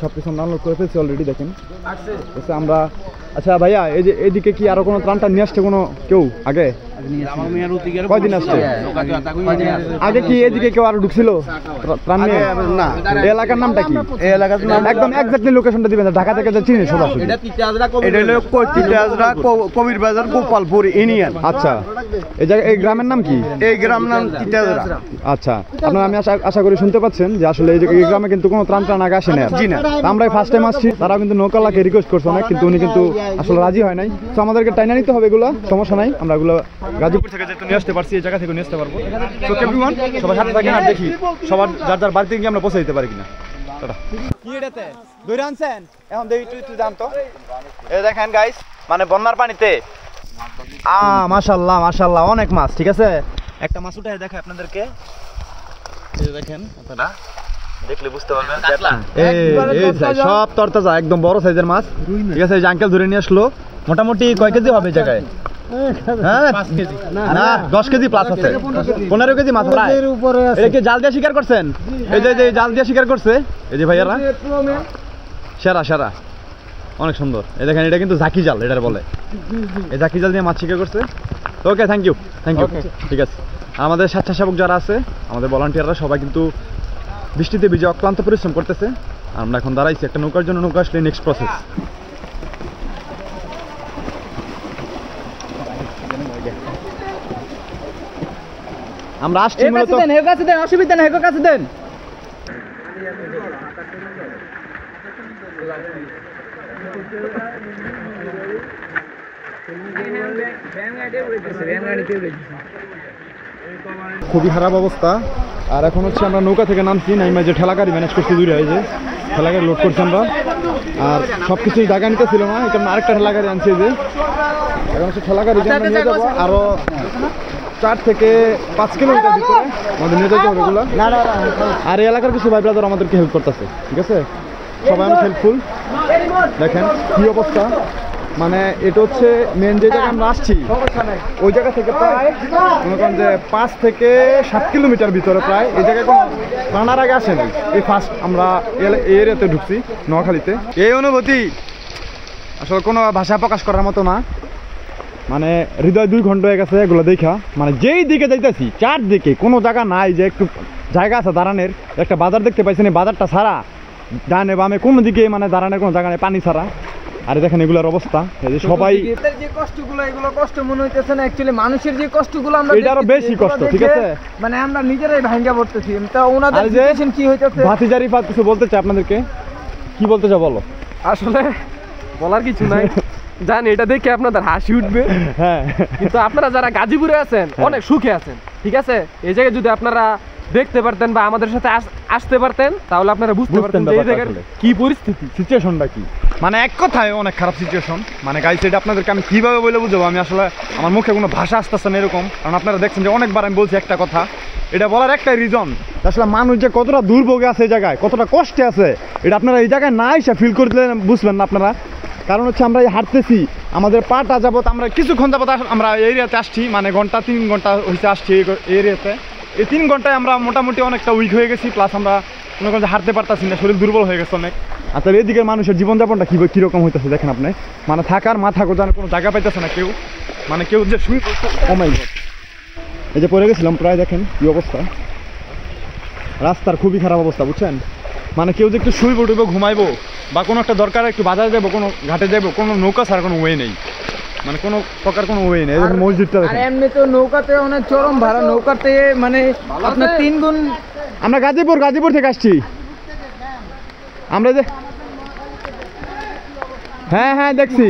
সব কিছু আনলক করে ফেলছি অলরেডি, দেখেন। আমরা আচ্ছা ভাইয়া, এই যে এইদিকে কি আরো কোনো ত্রাণটা নিয়ে আসছে কোনো কেউ আগে? কয়দিন আসছে আগে? কি এদিকে কেউ আরো ঢুকছিল ত্রাণ নিয়ে? না। এই এলাকার নামটা কি? এই এলাকার নাম একদম এক্স্যাক্টলি লোকেশনটা দিবেন, ঢাকা থেকে যে চিনি সরাসরি। এটা হলো তিতাজরা কবির বাজার, গোপালপুর ইউনিয়ন। আচ্ছা, এই জায়গা, এই গ্রামের নাম কি? এই গ্রামের নাম তিতাজরা। আচ্ছা, আপনারা আমি আশা করি শুনতে পাচ্ছেন যে আসলে এই গ্রামে কিন্তু কোনো ত্রাণ আগে আসে না। জি না, আমরাই ফার্স্ট টাইম আসছি। তারাও কিন্তু নৌকালাকে রিকোয়েস্ট করছে অনেক, কিন্তু উনি কিন্তু আসলে রাজি হয় নাই। তো আমাদেরকে টাইনা নিতে হবে এগুলো, সমস্যা নাই। আমরা এগুলো গাজীপুর থেকে যেহেতু নিয়ে আসতে পারছি, এই জায়গা থেকে নিয়ে আসতে পারবো। তো এভরিওয়ান, সবাই সাথে থাকেন আর দেখি সবার যার বাড়িতে গিয়ে আমরা পৌঁছে দিতে পারি কিনা। কি এটাতে দৌড়ে আনছেন এখন? দেখি একটু জানতো। এই দেখেন গাইস, মানে বন্যার পানিতে মাশাআল্লাহ মাশাআল্লাহ অনেক মাছ, ঠিক আছে? একটা মাছ উঠে দেখায় আপনাদেরকে, এই দেখেন, আপনারা দেখলে বুঝতে পারবেন। এই সব তরতাজা, একদম বড় সাইজের মাছ, ঠিক আছে? এই যে আঙ্কেল ধরে নিয়ে আসলো। মোটামুটি কয় কেজি হবে এই জায়গায়? হ্যাঁ, 10 কেজি প্লাস আছে, 15 কেজি মাছ। এটা কি জাল দিয়ে শিকার করছেন? এই যে জাল দিয়ে শিকার করছে এই যে ভাইয়ারা, সেরা অনেক সুন্দর। এই দেখেন, এটা কিন্তু ঝাঁকি জাল এটার বলে। এই ঝাঁকি জাল দিয়ে মাছ শিকার করছে। ওকে, থ্যাংক ইউ। ঠিক আছে। আমাদের স্বেচ্ছাসেবক যারা আছে, আমাদের ভলান্টিয়াররা সবাই কিন্তু বৃষ্টিতে ভিজে অক্লান্ত পরিশ্রম করতেছে। আমরা এখন দাঁড়াইছি একটা নৌকার জন্য, নৌকা আসলে নেক্সট প্রসেস। আমরা আসছি মূলত, অসুবিধা নেই, কাছে দেন। খুবই খারাপ অবস্থা। আর এখন হচ্ছে আমরা নৌকা থেকে নামছি, নাইমা যে ঠেলা গাড়ি ম্যানেজ করছি দূরে, এই যে ঠেলা গাড়ি লোড করছি আমরা। আর সব কিছুই জায়গা নিতে ছিল না, এখানে আরেকটা ঠেলা গাড়ি আনছি, যে এখন হচ্ছে ঠেলা গাড়ি আমরা নিয়ে যাবো আরো 4 থেকে 5 কিলোমিটার ভিতরে আমাদের নিয়ে যেতে হবে এগুলো। আর এই এলাকার কিছু ভাই ব্রাদার আমাদেরকে হেল্প করতেছে, ঠিক আছে, সবাই অনেক হেল্পফুল। দেখেন কি অবস্থা, মানে এটা হচ্ছে মেন যে জায়গায় আমরা আসছি, ওই জায়গা থেকে প্রায় মনে করেন যে 5 থেকে 7 কিলোমিটার ভিতরে প্রায়। এই জায়গায় কোনো রান্নার আগে আসেনি, এই ফার্স্ট আমরা এই এরিয়াতে ঢুকছি নোয়াখালীতে। এই অনুভূতি আসলে কোনো ভাষা প্রকাশ করার মতো না, মানে হৃদয় 2 ঘন্টা হয়ে গেছে এগুলো দেখা। মানে যেই দিকে যাইতেছি চারদিকে কোনো জায়গা নাই যে একটু জায়গা আছে দাঁড়ানোর। একটা বাজার দেখতে পাইছেন, এই বাজারটা ছাড়া ডানে বামে কোনো দিকে মানে দাঁড়ানোর কোনো জায়গা নেই, পানি ছাড়া। আর দেখেন এগুলোর অবস্থা, এই যে সবাই যে কষ্টগুলো, এগুলো কষ্ট মনে হইতেছে না, অ্যাকচুয়ালি মানুষের যে কষ্টগুলো আমরা এটা আরো বেশি কষ্ট, ঠিক আছে, মানে আমরা নিজেরাই ভাঙ্গা পড়তেছি। তা ওনাদের সিচুয়েশন কি হইতেছে? ভাতিজারি ফাত কিছু বলতে চাই আপনাদেরকে, কি বলতে চাও বলো? আসলে বলার কিছু নাই, জানি এটা দেখে আপনাদের হাসি উঠবে, হ্যাঁ, কিন্তু আপনারা যারা গাজীপুরে আছেন অনেক সুখে আছেন, ঠিক আছে। এই জায়গায় যদি আপনারা দেখতে পারতেন বা আমাদের সাথে আসতে পারতেন, তাহলে আপনারা বুঝতে পারতেন যে এই জায়গার কি পরিস্থিতি, সিচুয়েশনটা কি। মানে এক কথায় অনেক খারাপ সিচুয়েশন। মানে গাইস এটা আপনাদেরকে আমি কিভাবে বলে বুঝাবো, আমি আসলে আমার মুখে কোনো ভাষা আসতেছে না এরকম। কারণ আপনারা দেখছেন যে অনেকবার আমি বলছি একটা কথা, এটা বলার একটাই রিজন, আসলে মানুষ যে কতটা দুর্ভোগে আছে এই জায়গায়, কতটা কষ্টে আছে, এটা আপনারা এই জায়গায় না এসে ফিল করতে বুঝবেন না আপনারা। কারণ হচ্ছে আমরা এই হাঁটতেছি, আমাদের পাটা যাবত আমরা কিছুক্ষণ যাবত আমরা এই এরিয়াতে আসছি, মানে 3 ঘন্টা হয়েছে আসছি এই এরিয়াতে। এই 3 ঘন্টায় আমরা মোটামুটি অনেকটা উইক হয়ে গেছি, প্লাস আমরা মনে করেন যে হাঁটতে পারতাছি না, শরীর দুর্বল হয়ে গেছে অনেক। আর তাহলে এদিকে মানুষের জীবনযাপনটা কীরকম হইতেছে দেখেন আপনি, মানে থাকার মাথা গোজানোর কোনো জায়গা পাইতেছে না কেউ, মানে কেউ যে শুয়ে কমাই। এই যে পড়ে গেছিলাম প্রায়, দেখেন কী অবস্থা, রাস্তার খুবই খারাপ অবস্থা, বুঝছেন। মানে কেউ যে একটু শুয়ে উঠবো, ঘুমাইবো, বা কোনো একটা দরকার একটু বাজারে যাবো, কোনো ঘাটে যাবো, কোনো নৌকা ছাড়া কোনো ওয়ে নেই, মানে কোনো প্রকার কোনো ওয়ে নেই। মসজিদটা আর এমনি তো নৌকাতে অনেক চরম ভাড়া, নৌকাতে মানে আপনার 3 গুণ। আমরা গাজীপুর থেকে আসছি আমরা, যে হ্যাঁ হ্যাঁ দেখছি,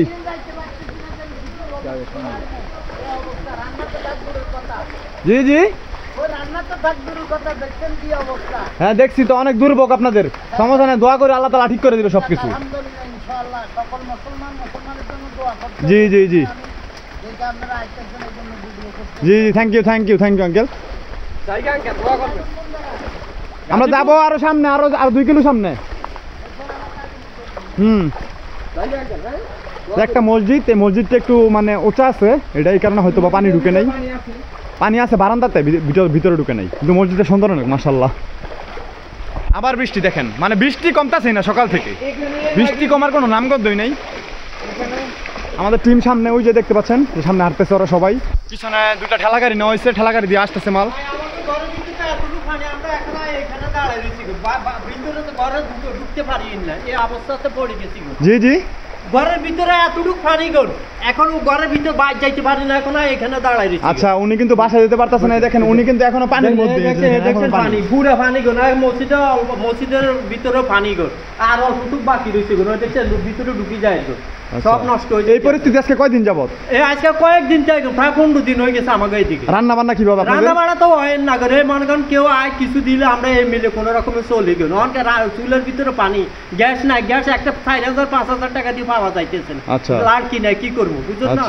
জি জি হ্যাঁ দেখছি তো, অনেক দুর্ভোগ আপনাদের। সমস্যা নেই, দোয়া করে আল্লাহ তাআলা ঠিক করে দিবে সবকিছু। জি জি জি জি থ্যাংক ইউ আঙ্কেল। আমরা যাবো আরো সামনে, আরো 2 কিলো সামনে। একটা মসজিদ, এই মসজিদটা একটু মানে উঁচা আছে, এটা এই কারণে হয়তো বা পানি ঢুকে নাই। পানি আছে বারান্দাতে, ভিতরে ঢুকে নাই, কিন্তু মসজিদটা সুন্দর অনেক মাশাআল্লাহ। আবার বৃষ্টি দেখেন, মানে বৃষ্টি কমতাছেই না সকাল থেকে, বৃষ্টি কমার কোনো নামগন্ধই নেই। আমাদের টিম সামনে ওই যে দেখতে পাচ্ছেন, সামনে হাঁটতেছে ওরা সবাই। পিছনে 2টা ঠেলা গাড়ি নেওয়া হয়েছে, ঠেলা গাড়ি দিয়ে আসতেছে মাল। জি জি ঘরের ভিতরে এতটুকু পানি গর, এখন ঘরের ভিতরে বাইরে যাইতে পারি না, এখন এখানে দাঁড়াই রয়েছে। আচ্ছা, উনি কিন্তু বাসায় যেতে পারতেছে না, দেখেন উনি কিন্তু এখনো পানির মধ্যে, পানি পুরো পানি গর, মসজিদের ভিতরে পানি গর, আর অল্পটুকু বাকি রয়েছে গর, দেখছেন ভিতরে ঢুকি যায় গর, সব নষ্ট হয়ে। এই পরিস্থিতি আজকে কয়দিন যাবত? আজকে কয়েকদিন যাই, প্রায় 15 দিন হয়ে গেছে আমাকে এইদিকে। রান্না বান্না কিভাবে? রান্না বান্না তো হয় না করে, মনে করেন কেউ আয় কিছু দিলে আমরা এই মিলে কোনো রকমে চলে গেল। চুলের ভিতরে পানি, গ্যাস নাই, গ্যাস একটা 4,000-5,000 টাকা দিয়ে পাওয়া যাইতেছে। আচ্ছা, আর কি নাই, কি করবো বুঝছেন না,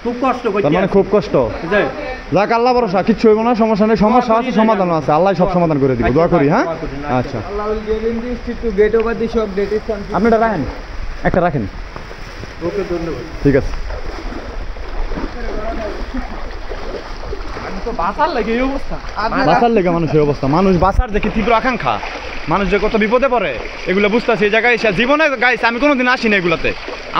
খুব কষ্ট করছি, মানে খুব কষ্ট। যাক আল্লাহ ভরসা, কিচ্ছু হইব না, সমস্যা নেই, সমস্যা আছে সমাধান আছে, আল্লাহ সব সমাধান করে দিব, দোয়া করি। হ্যাঁ আচ্ছা, আপনি এটা রাখেন, একটা রাখেন, ওকে ধন্যবাদ, ঠিক আছে। বাঁচার লাগে এই অবস্থা, বাঁচার লেগে মানুষের অবস্থা, মানুষ বাঁচার দেখি তীব্র আকাঙ্ক্ষা, মানুষ যে কত বিপদে পড়ে এগুলো বুঝতেছি। এই জায়গায় এসে জীবনে গাইস আমি কোনোদিন আসি না এগুলোতে,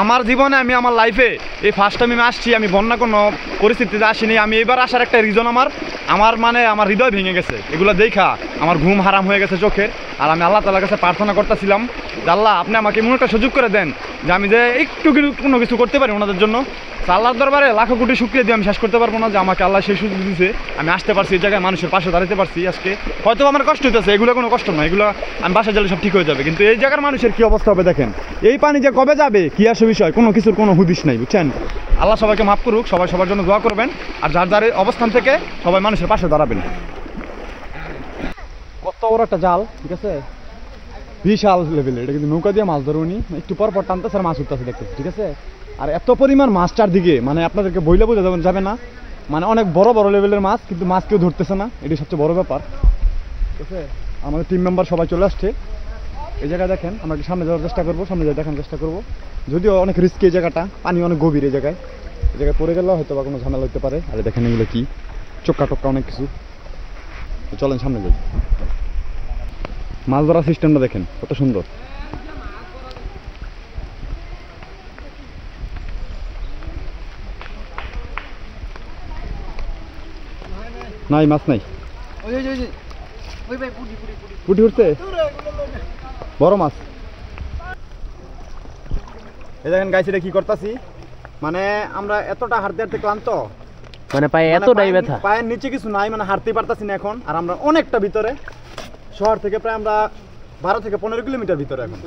আমার জীবনে আমি আমার লাইফে এই ফার্স্ট টাইম আমি আসছি। আমি বন্যা কোনো পরিস্থিতিতে আসিনি, আমি এবার আসার একটা রিজন আমার মানে আমার হৃদয় ভেঙে গেছে এগুলো দেখা, আমার ঘুম হারাম হয়ে গেছে চোখের। আর আমি আল্লাহ তাআলার কাছে প্রার্থনা করতেছিলাম যে আল্লাহ আপনি আমাকে এমন একটা সুযোগ করে দেন যে আমি যে একটু কোনো কিছু করতে পারি ওনাদের জন্য। আল্লাহর দরবারে লাখো কোটি শুকরিয়া দিয়ে আমি শেষ করতে পারবো না যে আমাকে আল্লাহ সেই সুযোগ দিয়েছে, আমি আসতে পারছি এই জায়গায়, মানুষের পাশে দাঁড়াতে পারছি আজকে। হয়তো আমার কষ্ট হইতেছে, এগুলো কোনো কষ্ট নয়, এগুলো আমি বাসায় গেলে সব ঠিক হয়ে যাবে, কিন্তু এই জায়গার মানুষের কি অবস্থা হবে দেখেন। এই পানি যে কবে যাবে কি আসে বিষয় কোনো কিছুর কোনো হুদিস নাই, বুঝছেন। আল্লাহ সবাইকে মাফ করুক, সবাই সবার জন্য দোয়া করবেন, আর যার যার অবস্থান থেকে সবাই মানুষের পাশে দাঁড়াবেন। কত বড় একটা জাল, ঠিক আছে, বিশাল লেভেলের। এটা কিন্তু নৌকা দিয়ে মাছ ধরুনি, একটু পর পর টানতেছে আর মাছ উঠতেছে দেখতেছে, ঠিক আছে। আর এত পরিমাণ মাছ চারদিকে, মানে আপনাদেরকে বইলে বোঝা যাবে না, মানে অনেক বড় বড় লেভেলের মাছ, কিন্তু মাছ কেউ ধরতেছে না, এটাই সবচেয়ে বড় ব্যাপার, ঠিক আছে। আমাদের টিম মেম্বার সবাই চলে আসছে এই জায়গায়। দেখেন আমরা সামনে যাওয়ার চেষ্টা করবো, সামনে যাওয়ার দেখানোর চেষ্টা করবো, যদিও অনেক রিস্কি এই জায়গাটা, পানি অনেক গভীর এই জায়গায় পড়ে গেলেও হয়তো বা কোনো ঝামেলা হতে পারে। আর দেখেন এগুলো কি চক্কা টক্কা অনেক কিছু। চলেন সামনে যাই। মাছ ধরার সিস্টেমটা দেখেন কত সুন্দর। নাই মাছ নাই, পুটি উঠছে বড় মাছ। এই দেখেন গাইস, এটা কি করতেছি, মানে আমরা এতটা হাঁটতে হাঁটতে ক্লান্ত, মানে পায়ে এতটাই ব্যথা, পায়ের নিচে কিছু নাই, মানে হাঁটতেই পারতাছি না এখন। আর আমরা অনেকটা ভিতরে, শহর থেকে প্রায় আমরা 12 থেকে 15 কিলোমিটার ভিতরে এখন।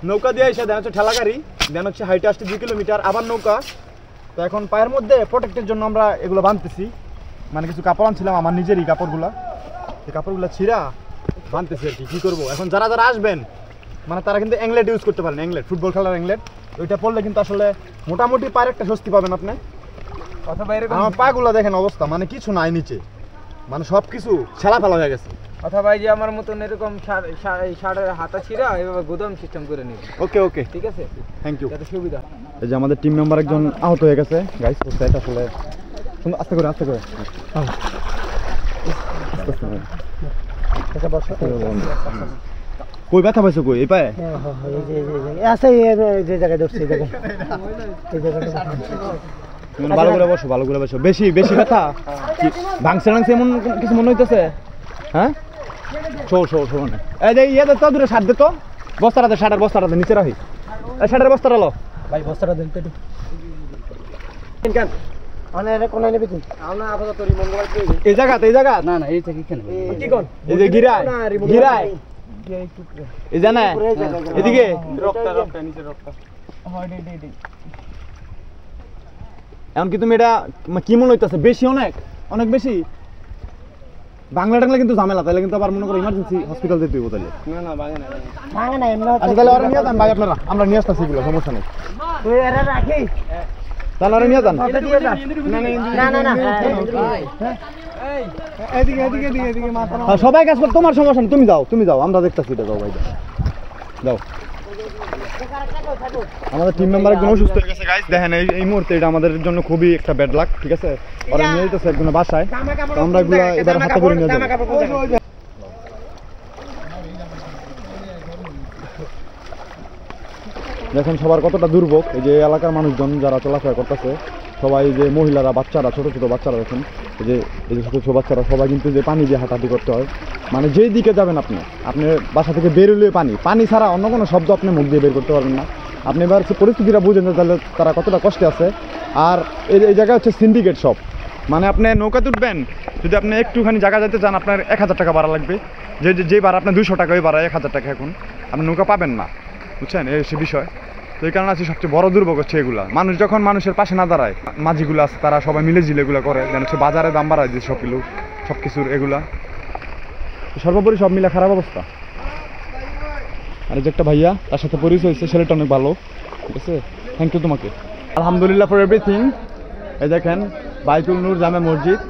নৌকা দিয়ে এসে দেন হচ্ছে ঠেলা গাড়ি, দেন হচ্ছে হাইটে আসতে 2 কিলোমিটার, আবার নৌকা। তো এখন পায়ের মধ্যে প্রোটেক্টের জন্য আমরা এগুলো বাঁধতেছি, মানে কিছু কাপড় আনছিলাম আমার নিজেরই কাপড়গুলা, এই কাপড়গুলো ছিঁড়া বাঁধতেছি আর কি। কী করবো এখন, যারা যারা আসবেন মানে তারা কিন্তু অ্যাংলেট ইউজ করতে পারেন, অ্যাংলেট, ফুটবল খেলার অ্যাংলেট। ওইটা পড়লে কিন্তু আসলে মোটামুটি পায়ের একটা স্বস্তি পাবেন আপনি। অথবা এরকম আমার পাগুলো দেখেন অবস্থা, মানে কিছু নাই নিচে, মানে সব কিছু ছেলা ফেলা হয়ে গেছে। অথবা এই যে আমার মতন এরকম ষাঁড়ের হাতা ছিঁড়া এভাবে গোদাম সিস্টেম করে নিবে। ওকে ওকে, ঠিক আছে, থ্যাংক ইউ। যাতে সুবিধা। এই যে আমাদের টিম মেম্বার একজন আহত হয়ে গেছে গাইস, তো এটা আসলে আস্তে করে আস্তে করে কই ব্যথা পাইছো, কই এই পায়ে আছে যে জায়গায় ধরছে এই জায়গায়, ভালো করে বসো, ভালো করে বসো। বেশি বেশি ব্যথা ভাঙছে টাংছে এমন কিছু মনে হইতেছে? হ্যাঁ, শো শো শো না, এই যে ইয়ে তো দূরে শার্ট দে তো, বস্তাটা দে, শার্টের বস্তাটা দে, নিচে রাখি, এই শার্টের বস্তাটা লো ভাই, বস্তাটা দেন তো একটু। কেন মানে এটা কোন নেবে তুমি? আমরা আপাতত রিমন মোবাইল পেয়ে এই জায়গা, এই জায়গা না না, এই থেকে কেন কি কোন এই যে গিরায় গিরায় এই জানা এদিকে রক্ত রক্ত নিচে রক্ত হয় ডি ডি। এখন কি তুমি এটা কি মনে হইতাছে বেশি, অনেক অনেক বেশি? বাংলা টাংলা কিন্তু ঝামেলা, তাহলে কিন্তু আবার মনে করো ইমার্জেন্সি হসপিটাল যেতে হইব। তাহলে না না ভাঙে না, ভাঙে না এমনি। আচ্ছা তাহলে ওরা নিয়ে যান ভাই, আপনারা আমরা নিয়ে আসতেছি, এগুলো সমস্যা নেই। তুই এরা রাখি, তাহলে ওরা নিয়ে যান। না না না, এদিকে এদিকে এদিকে এদিকে মাথা সবাই কাজ কর, তোমার সমস্যা নেই, তুমি যাও তুমি যাও, আমরা দেখতেছি এটা। যাও ভাই যাও। আমাদের টিম মেম্বার একজন অসুস্থ হয়ে গেছে গাইস, দেখেন এই মুহূর্তে এটা আমাদের জন্য খুবই একটা ব্যাড লাক, ঠিক আছে। ওরা নিয়ে যেতেছে একজনের বাসায়, তো আমরা এগুলো এবার হাতে করে নিয়ে যাবো। দেখেন সবার কতটা দুর্ভোগ, এই যে এলাকার মানুষজন যারা চলাফেরা করতেছে সবাই, যে মহিলারা, বাচ্চারা, ছোট ছোট বাচ্চারা, দেখেন এই যে ছোট ছোট বাচ্চারা সবাই কিন্তু যে পানি দিয়ে হাঁটাহাঁটি করতে হয়, মানে যেই দিকে যাবেন আপনি বাসা থেকে বেরোলে পানি ছাড়া অন্য কোনো শব্দ আপনি মুখ দিয়ে বের করতে পারবেন না। আপনি এবার পরিস্থিতিটা বুঝেন তাহলে তারা কতটা কষ্টে আছে। আর এই জায়গা হচ্ছে সিন্ডিকেট শপ, মানে আপনি নৌকাতে উঠবেন, যদি আপনি একটুখানি জায়গা যেতে চান আপনার 1000 টাকা ভাড়া লাগবে, যে ভাড়া আপনার 200 টাকা, ওই ভাড়া 1000 টাকা, এখন আপনি নৌকা পাবেন না, বুঝছেন, এই সে বিষয়। তো এই কারণে আছে সবচেয়ে বড় দুর্ভোগ হচ্ছে এগুলা। মানুষ যখন মানুষের পাশে না দাঁড়ায়, মাঝিগুলো আছে তারা সবাই মিলে ঝিলে এগুলো করে, যেন হচ্ছে বাজারে দাম বাড়ায় দিয়ে সব কিছুর এগুলা, সর্বোপরি সব মিলে খারাপ অবস্থা। আর যে একটা ভাইয়া, তার সাথে পরিচয় হয়েছে, ছেলেটা অনেক ভালো, ঠিক আছে, থ্যাংক ইউ তোমাকে। আলহামদুলিল্লাহ ফর এভরিথিং। এই দেখেন বাইতুল নূর জামে মসজিদ,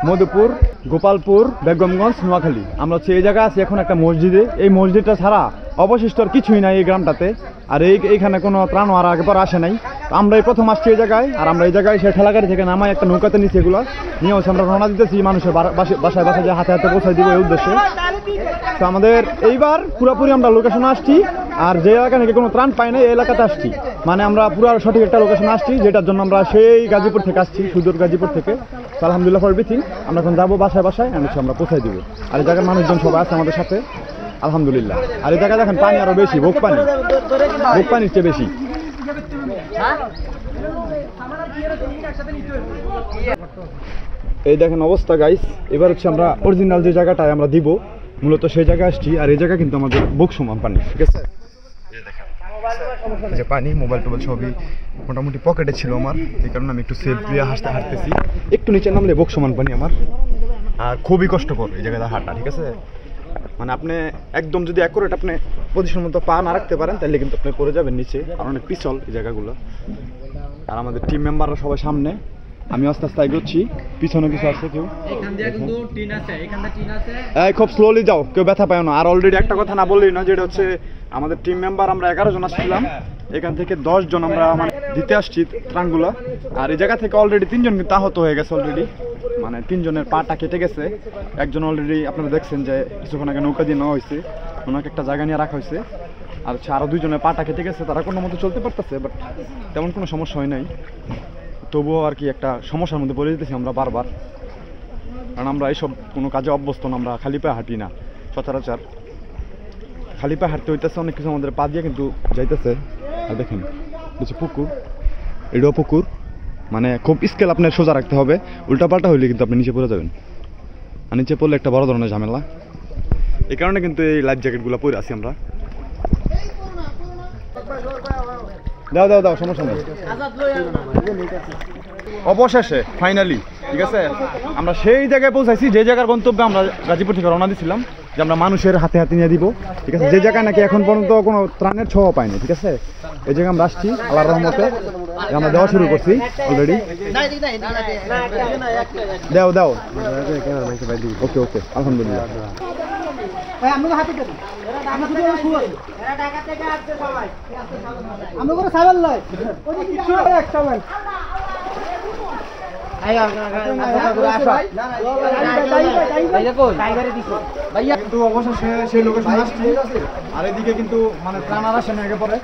মধুপুর, গোপালপুর, বেগমগঞ্জ, নোয়াখালী। আমরা হচ্ছে এই জায়গায় আছি এখন একটা মসজিদে। এই মসজিদটা ছাড়া অবশিষ্ট আর কিছুই নাই এই গ্রামটাতে। আর এইখানে কোনো ত্রাণ আর আগে পর আসে নাই, আমরা এই প্রথম আসছি এই জায়গায়। আর আমরা এই জায়গায় সে ঠেলাগাড়ি থেকে নামাই একটা নৌকাতে নিচ্ছি, এগুলো নিয়ে হচ্ছে আমরা রওনা দিতেছি মানুষের বাসায় বাসায় যে হাতে হাতে পৌঁছায় দিব এই উদ্দেশ্যে। তো আমাদের এইবার পুরোপুরি আমরা লোকেশনে আসছি, আর যে এলাকা নাকি কোনো ত্রাণ পাই না এই এলাকাতে আসছি, মানে আমরা পুরো সঠিক একটা লোকেশনে আসছি, যেটার জন্য আমরা সেই গাজীপুর থেকে আসছি, সুদূর গাজীপুর থেকে। তো আলহামদুলিল্লাহ ফর এভরিথিং, আমরা এখন যাবো বাসায় বাসায়, আমরা পৌঁছাই দিব। আর এই জায়গার মানুষজন সবাই আছে আমাদের সাথে, আলহামদুলিল্লাহ। আর এই জায়গায় দেখেন পানি আরো বেশি, ভোগ পানির চেয়ে বেশি। এই দেখেন অবস্থা গাইস। এবার হচ্ছে আমরা অরিজিনাল যে জায়গাটায় আমরা দিব, মূলত সেই জায়গায় আসছি। আর এই জায়গা কিন্তু আমাদের বুক সমান পানি, ঠিক আছে? যে পানি, মোবাইল টোবাইল সবই মোটামুটি পকেটে ছিল আমার, এই কারণে আমি একটু সেফ দিয়ে হাঁটতেছি। একটু নিচে নামলে বুক সমান পানি আমার, আর খুবই কষ্টকর এই জায়গায় হাঁটা, ঠিক আছে? মানে আপনি একদম যদি অ্যাকুরেট আপনি পজিশন মতো পা না রাখতে পারেন তাহলে কিন্তু আপনি পড়ে যাবেন নিচে, আর অনেক পিছল এই জায়গাগুলো। আর আমাদের টিম মেম্বাররা সবাই সামনে, আমি আস্তে আস্তে এগোচ্ছি, পিছনে কিছু আছে কেউ? এই খুব স্লোলি যাও, কেউ ব্যথা পায় না। আর অলরেডি একটা কথা না বললেই না, যেটা হচ্ছে আমাদের টিম মেম্বার আমরা 11 জন আসছিলাম, এখান থেকে 10 জন আমরা মানে দিতে আসছি ত্রাণগুলো। আর এই জায়গা থেকে অলরেডি 3 জন কিন্তু আহত হয়ে গেছে অলরেডি, মানে 3 জনের পাটা কেটে গেছে। একজন অলরেডি আপনারা দেখছেন যে কিছুক্ষণ আগে নৌকা দিয়ে নেওয়া হয়েছে, ওনাকে একটা জায়গা নিয়ে রাখা হয়েছে। আর হচ্ছে আরও 2 জনের পাটা কেটে গেছে, তারা কোনো মতো চলতে পারতেছে, বাট তেমন কোনো সমস্যা হয় নাই। তবুও আর কি একটা সমস্যার মধ্যে পড়ে যেতেছি আমরা বারবার, কারণ আমরা এইসব কোনো কাজে অভ্যস্ত না, আমরা খালি পায়ে হাঁটি না সচরাচর। খালি পায়ে হাঁটতে হইতেছে, অনেক কিছু আমাদের পা দিয়ে কিন্তু যাইতেছে। আর দেখেন কিছু পুকুর, এটাও পুকুর, মানে খুব স্কেল আপনার সোজা রাখতে হবে, উল্টাপাল্টা হইলে কিন্তু আপনি নিচে পড়ে যাবেন, আর নিচে পড়লে একটা বড় ধরনের ঝামেলা। এই কারণে কিন্তু এই লাইফ জ্যাকেটগুলো পরে আছি আমরা। দাও দাও দাও, সমস্যা নেই। অবশেষে ফাইনালি ঠিক আছে, আমরা সেই জায়গায় পৌঁছাইছি যে জায়গার গন্তব্যে আমরা গাজীপুর থেকে রওনা দিয়েছিলাম, যে আমরা মানুষের হাতে হাতে নিয়ে দিব, ঠিক আছে? যে জায়গায় নাকি এখন পর্যন্ত কোনো ত্রাণের ছোঁয়া পাইনি, ঠিক আছে? এই জায়গায় আমরা আসছি আল্লাহর রহমতে, আমরা দেওয়া শুরু করছি অলরেডি। দাও দাও, ওকে ওকে, আলহামদুলিল্লাহ। কিন্তু অবশেষে সেই লোকেশন আসছি, আর এদিকে কিন্তু মানে ত্রাণ আর আসে না আগে পরে,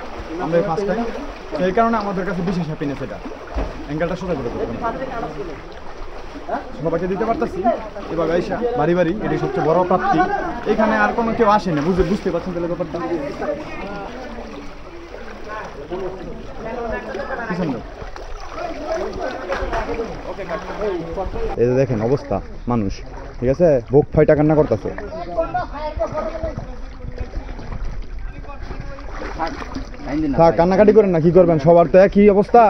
আমরা ফার্স্ট টাইম, সেই কারণে আমাদের কাছে বিশেষ হ্যাপিনেস। এটা অ্যাঙ্গেলটা সোজা করে দেবো, সবাইকে দিতে পারতেছি এবার আইসা বাড়ি বাড়ি, এটি সবচেয়ে বড় প্রাপ্তি। এখানে আর কোনো কেউ আসেনি, বুঝতে পারছেন তাহলে ব্যাপারটা। এই যে দেখেন অবস্থা মানুষ, ঠিক আছে? বুক ফাইটা কান্না করতেছে। থাক, কান্নাকাটি করেন না, কি করবেন? সবার তো একই অবস্থা,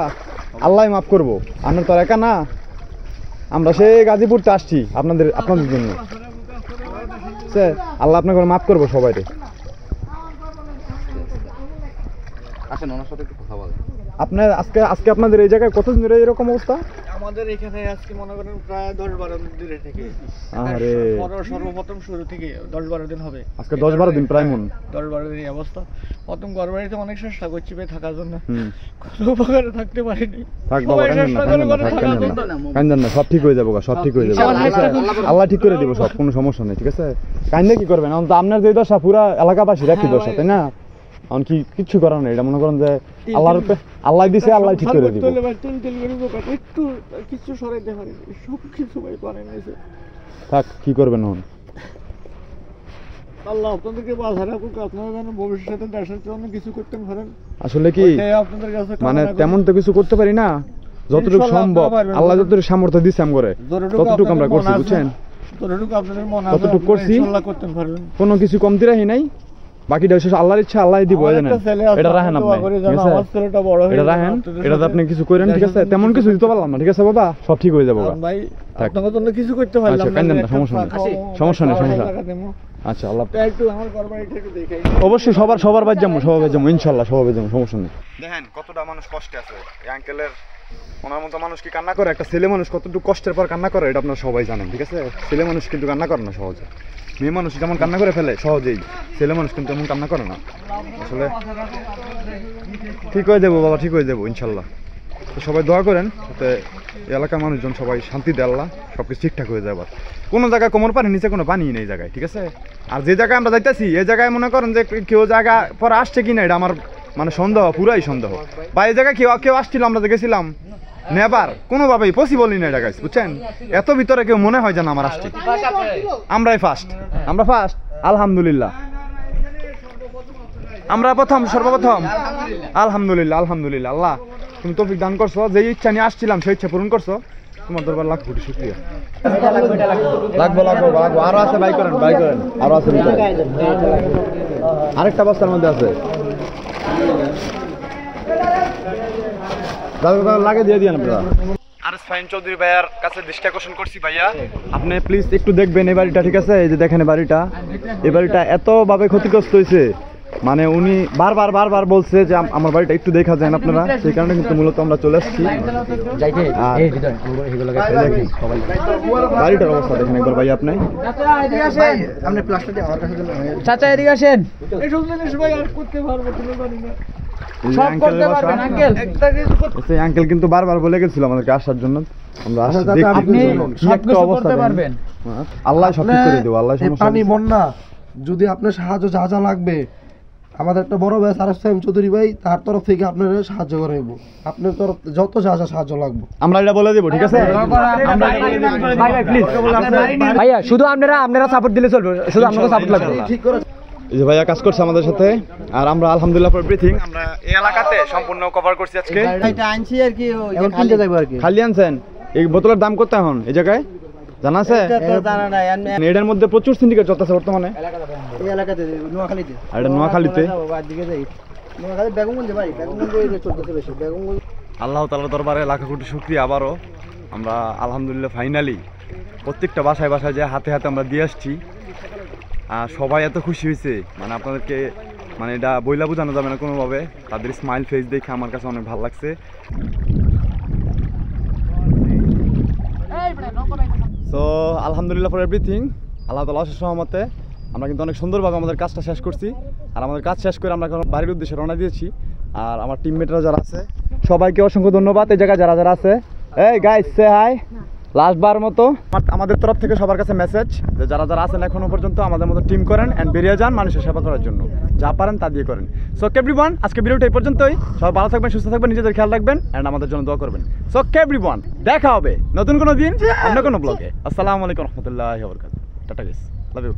আল্লাহ মাফ করবো, আপনার তো একা না। আমরা সেই গাজীপুরতে আসছি আপনাদের জন্য, আল্লাহ আপনাকে মাফ করবো সবাইকে। আসেন ওনার সাথে একটু কথা বলেন। আপনার আজকে আপনাদের এই জায়গায় কতদিন ধরে এরকম অবস্থা? আমাদের এখানে আজকে মনে করেন প্রায় 10-12 দিন ধরে থেকে, আরে সর্বপ্রথম শুরু থেকে 10-12 দিন হবে আজকে, 10-12 দিন প্রায় মন 10-12 দিন এই অবস্থা। প্রথম ঘরবাড়িতে অনেক চেষ্টা করছি থাকার জন্য, কোনো প্রকারে থাকতে পারিনি। থাক বাবা, কান্দেন না, সব ঠিক হয়ে যাবো, সব ঠিক হয়ে যাবে, আল্লাহ ঠিক করে দিব সব, কোনো সমস্যা নেই, ঠিক আছে? কান্দে কি করবেন? এখন তো আপনার যে দশা পুরা এলাকাবাসীর একই দশা, তাই না? এখন কি কিচ্ছু করার নেই, এটা মনে করেন যে আল্লাহর উপরে, আল্লাহ দিছে, আল্লাহ ঠিক করে দিব। একটু কিছু সরাইতে পারেনি, সব কিছু ভাই পারেন নিছে। থাক, কি করবেন এখন? আল্লাহ আপনাদেরকে বাধা রাখুক, আপনারা যেন ভবিষ্যতে দেশের জন্য কিছু করতে পারেন। আসলে কি আপনাদের কাছে মানে তেমন তো কিছু করতে পারি না, যতটুকু সম্ভব আল্লাহ যতটুকু সামর্থ্য দিছে আমগরে ততটুকু আমরা করছি, বুঝছেন? যতটুকু আপনাদের মনে আছে ততটুকু করছি, ইনশাআল্লাহ করতে পারবেন। কোনো কিছু কমতি রাখি নাই, বাকিটা হচ্ছে আল্লাহর ইচ্ছা, আল্লাহ দিব, জানেন? এটা রাখেন আপনি, এটা রাখেন, এটাতে আপনি কিছু করেন, ঠিক আছে? তেমন কিছু দিতে পারলাম না, ঠিক আছে বাবা? সব ঠিক হয়ে যাবো ভাই, আপনাদের জন্য কিছু করতে পারলাম না। কান্দেন না, সমস্যা নেই, সমস্যা নেই, সমস্যা। আচ্ছা, আল্লাহ একটু আমার ঘরবাড়িটা একটু দেখাই। অবশ্যই সবার বাদ যাবো, ইনশাআল্লাহ সবার বাদ যাবো, সমস্যা নেই। দেখেন কতটা মানুষ কষ্টে আছে, এই আঙ্কেলের ওনার মতো মানুষ কি কান্না করে? একটা ছেলে মানুষ কতটুকু কষ্টের পর কান্না করে এটা আপনারা সবাই জানেন, ঠিক আছে? ছেলে মানুষ কিন্তু কান্না করে না সহজে, মেয়ে মানুষ যেমন কান্না করে ফেলে সহজেই, ছেলে মানুষ কিন্তু এমন কান্না করে না। আসলে ঠিক হয়ে যাবো বাবা, ঠিক হয়ে যাবো ইনশাল্লাহ। তো সবাই দোয়া করেন যাতে এলাকার মানুষজন সবাই শান্তি দেয়, আল্লাহ সব কিছু ঠিকঠাক হয়ে যাবে। কোনো জায়গায় কোমর পানি নিচে কোনো পানি নেই জায়গায়, ঠিক আছে? আর যে জায়গায় আমরা যাইতেছি এই জায়গায় মনে করেন যে কেউ জায়গা পরে আসছে কিনা, এটা আমার মানে সন্দেহ, পুরাই সন্দেহ। বা এই জায়গায় কেউ আসছিল, আমরা যে গেছিলাম নেবার, কোনোভাবেই পসিবলই না এটা গাইস, বুঝছেন? এত ভিতরে কেউ মনে হয় যেন আমার আসছে, আমরাই ফার্স্ট, আমরা ফার্স্ট, আলহামদুলিল্লাহ, আমরা সর্বপ্রথম, আলহামদুলিল্লাহ, আলহামদুলিল্লাহ। আল্লাহ তুমি তৌফিক দান করছো, যে ইচ্ছা নিয়ে আসছিলাম সেই ইচ্ছা পূরণ করছো, তোমার দরবার লাখ কোটি শুকরিয়া। লাগবো লাগবো লাগবো, আরো আছে, বাই করেন আরো আছে ভিতরে। আরেকটা বস্তার মধ্যে আছে, লাগে দিয়ে দিয়েন আপনারা। আরএস ফাইন চৌধুরী ভাইয়ার কাছে দৃষ্টি আকর্ষণ করছি ভাইয়া, আপনি প্লিজ একটু দেখবেন এই বাড়িটা, ঠিক আছে? এই যে দেখেন এই বাড়িটা এত ভাবে ক্ষতিগ্রস্ত হয়েছে, মানে উনি বারবার বলছে যে আমার বাড়িটা একটু দেখা যায় আপনারা, সেই কারণে কিন্তু মূলত আমরা চলে আসছি। বাড়িটার অবস্থা দেখেন একবার ভাই আপনি। চাচা এদিকে আসেন। আঙ্কেল কিন্তু বারবার বলে গেছিল আমাদেরকে আসার জন্য, আমরা আল্লাহ সব ঠিক করে দেবো, আল্লাহ পানি বন্যা যদি আপনার সাহায্য যা যা লাগবে, আমাদের একটা বড় ভাই আরএস ফাইন চৌধুরী ভাই, তার তরফ থেকে আপনারা সাহায্য করাইবো, আপনার তরফ যত যা যা সাহায্য লাগবে আমরা এটা বলে দেবো, ঠিক আছে? ভাইয়া শুধু আপনারা সাপোর্ট দিলে চলবে, শুধু আপনাকে সাপোর্ট লাগবে। ঠিক করে এই যে ভাইয়া কাজ করছে আমাদের সাথে, আর আমরা আলহামদুলিল্লাহ ফর এভরিথিং আমরা এই এলাকাতে সম্পূর্ণ কভার করছি আজকে। এটা আনছি আর কি, এখন কিনতে যাবো আর কি। খালি আনছেন? এই বোতলের দাম কত এখন এই জায়গায় জানা আছে? জানা নাই এটার মধ্যে প্রচুর সিন্ডিকেট চলতেছে বর্তমানে এই এলাকাতে, নোয়াখালীতে। আর এটা নোয়াখালীতে। দিকে যাই নোয়াখালী বেগমগঞ্জে ভাই, বেগমগঞ্জে চলতেছে বেশি বেগমগঞ্জ। আল্লাহ তাআলার দরবারে লাখ কোটি শুকরিয়া। আবারও আমরা আলহামদুলিল্লাহ ফাইনালি প্রত্যেকটা বাসায় বাসায় যে হাতে হাতে আমরা দিয়ে আসছি, আর সবাই এত খুশি হয়েছে, মানে আপনাদেরকে মানে এটা বইলা বোঝানো যাবে না কোনোভাবে। তাদের স্মাইল ফেস দেখে আমার কাছে অনেক ভালো লাগছে। সো আলহামদুলিল্লাহ ফর এভরিথিং, আল্লাহ তাআলা অশেষ রহমতে আমরা কিন্তু অনেক সুন্দরভাবে আমাদের কাজটা শেষ করছি। আর আমাদের কাজ শেষ করে আমরা এখন বাড়ির উদ্দেশ্যে রওনা দিয়েছি। আর আমার টিমমেটরা যারা আছে সবাইকে অসংখ্য ধন্যবাদ। এই জায়গায় যারা যারা আছে, এই গাইস সে হাই, লাস্ট বার মতো আমাদের তরফ থেকে সবার কাছে মেসেজ যে যারা যারা আছেন এখনো পর্যন্ত আমাদের মতো টিম করেন অ্যান্ড বেরিয়ে যান মানুষের সেবা করার জন্য, যা পারেন তা দিয়ে করেন। সো এভরিওয়ান, আজকে ভিডিওটা এই পর্যন্তই। সবাই ভালো থাকবেন, সুস্থ থাকবেন, নিজেদের খেয়াল রাখবেন অ্যান্ড আমাদের জন্য দোয়া করবেন। সো এভরিওয়ান, দেখা হবে নতুন কোনো দিন অন্য কোনো ব্লগে। আসসালামু আলাইকুম রহমতুল্লাহি ওয়া বারাকাতুহু। Tata guys, love you.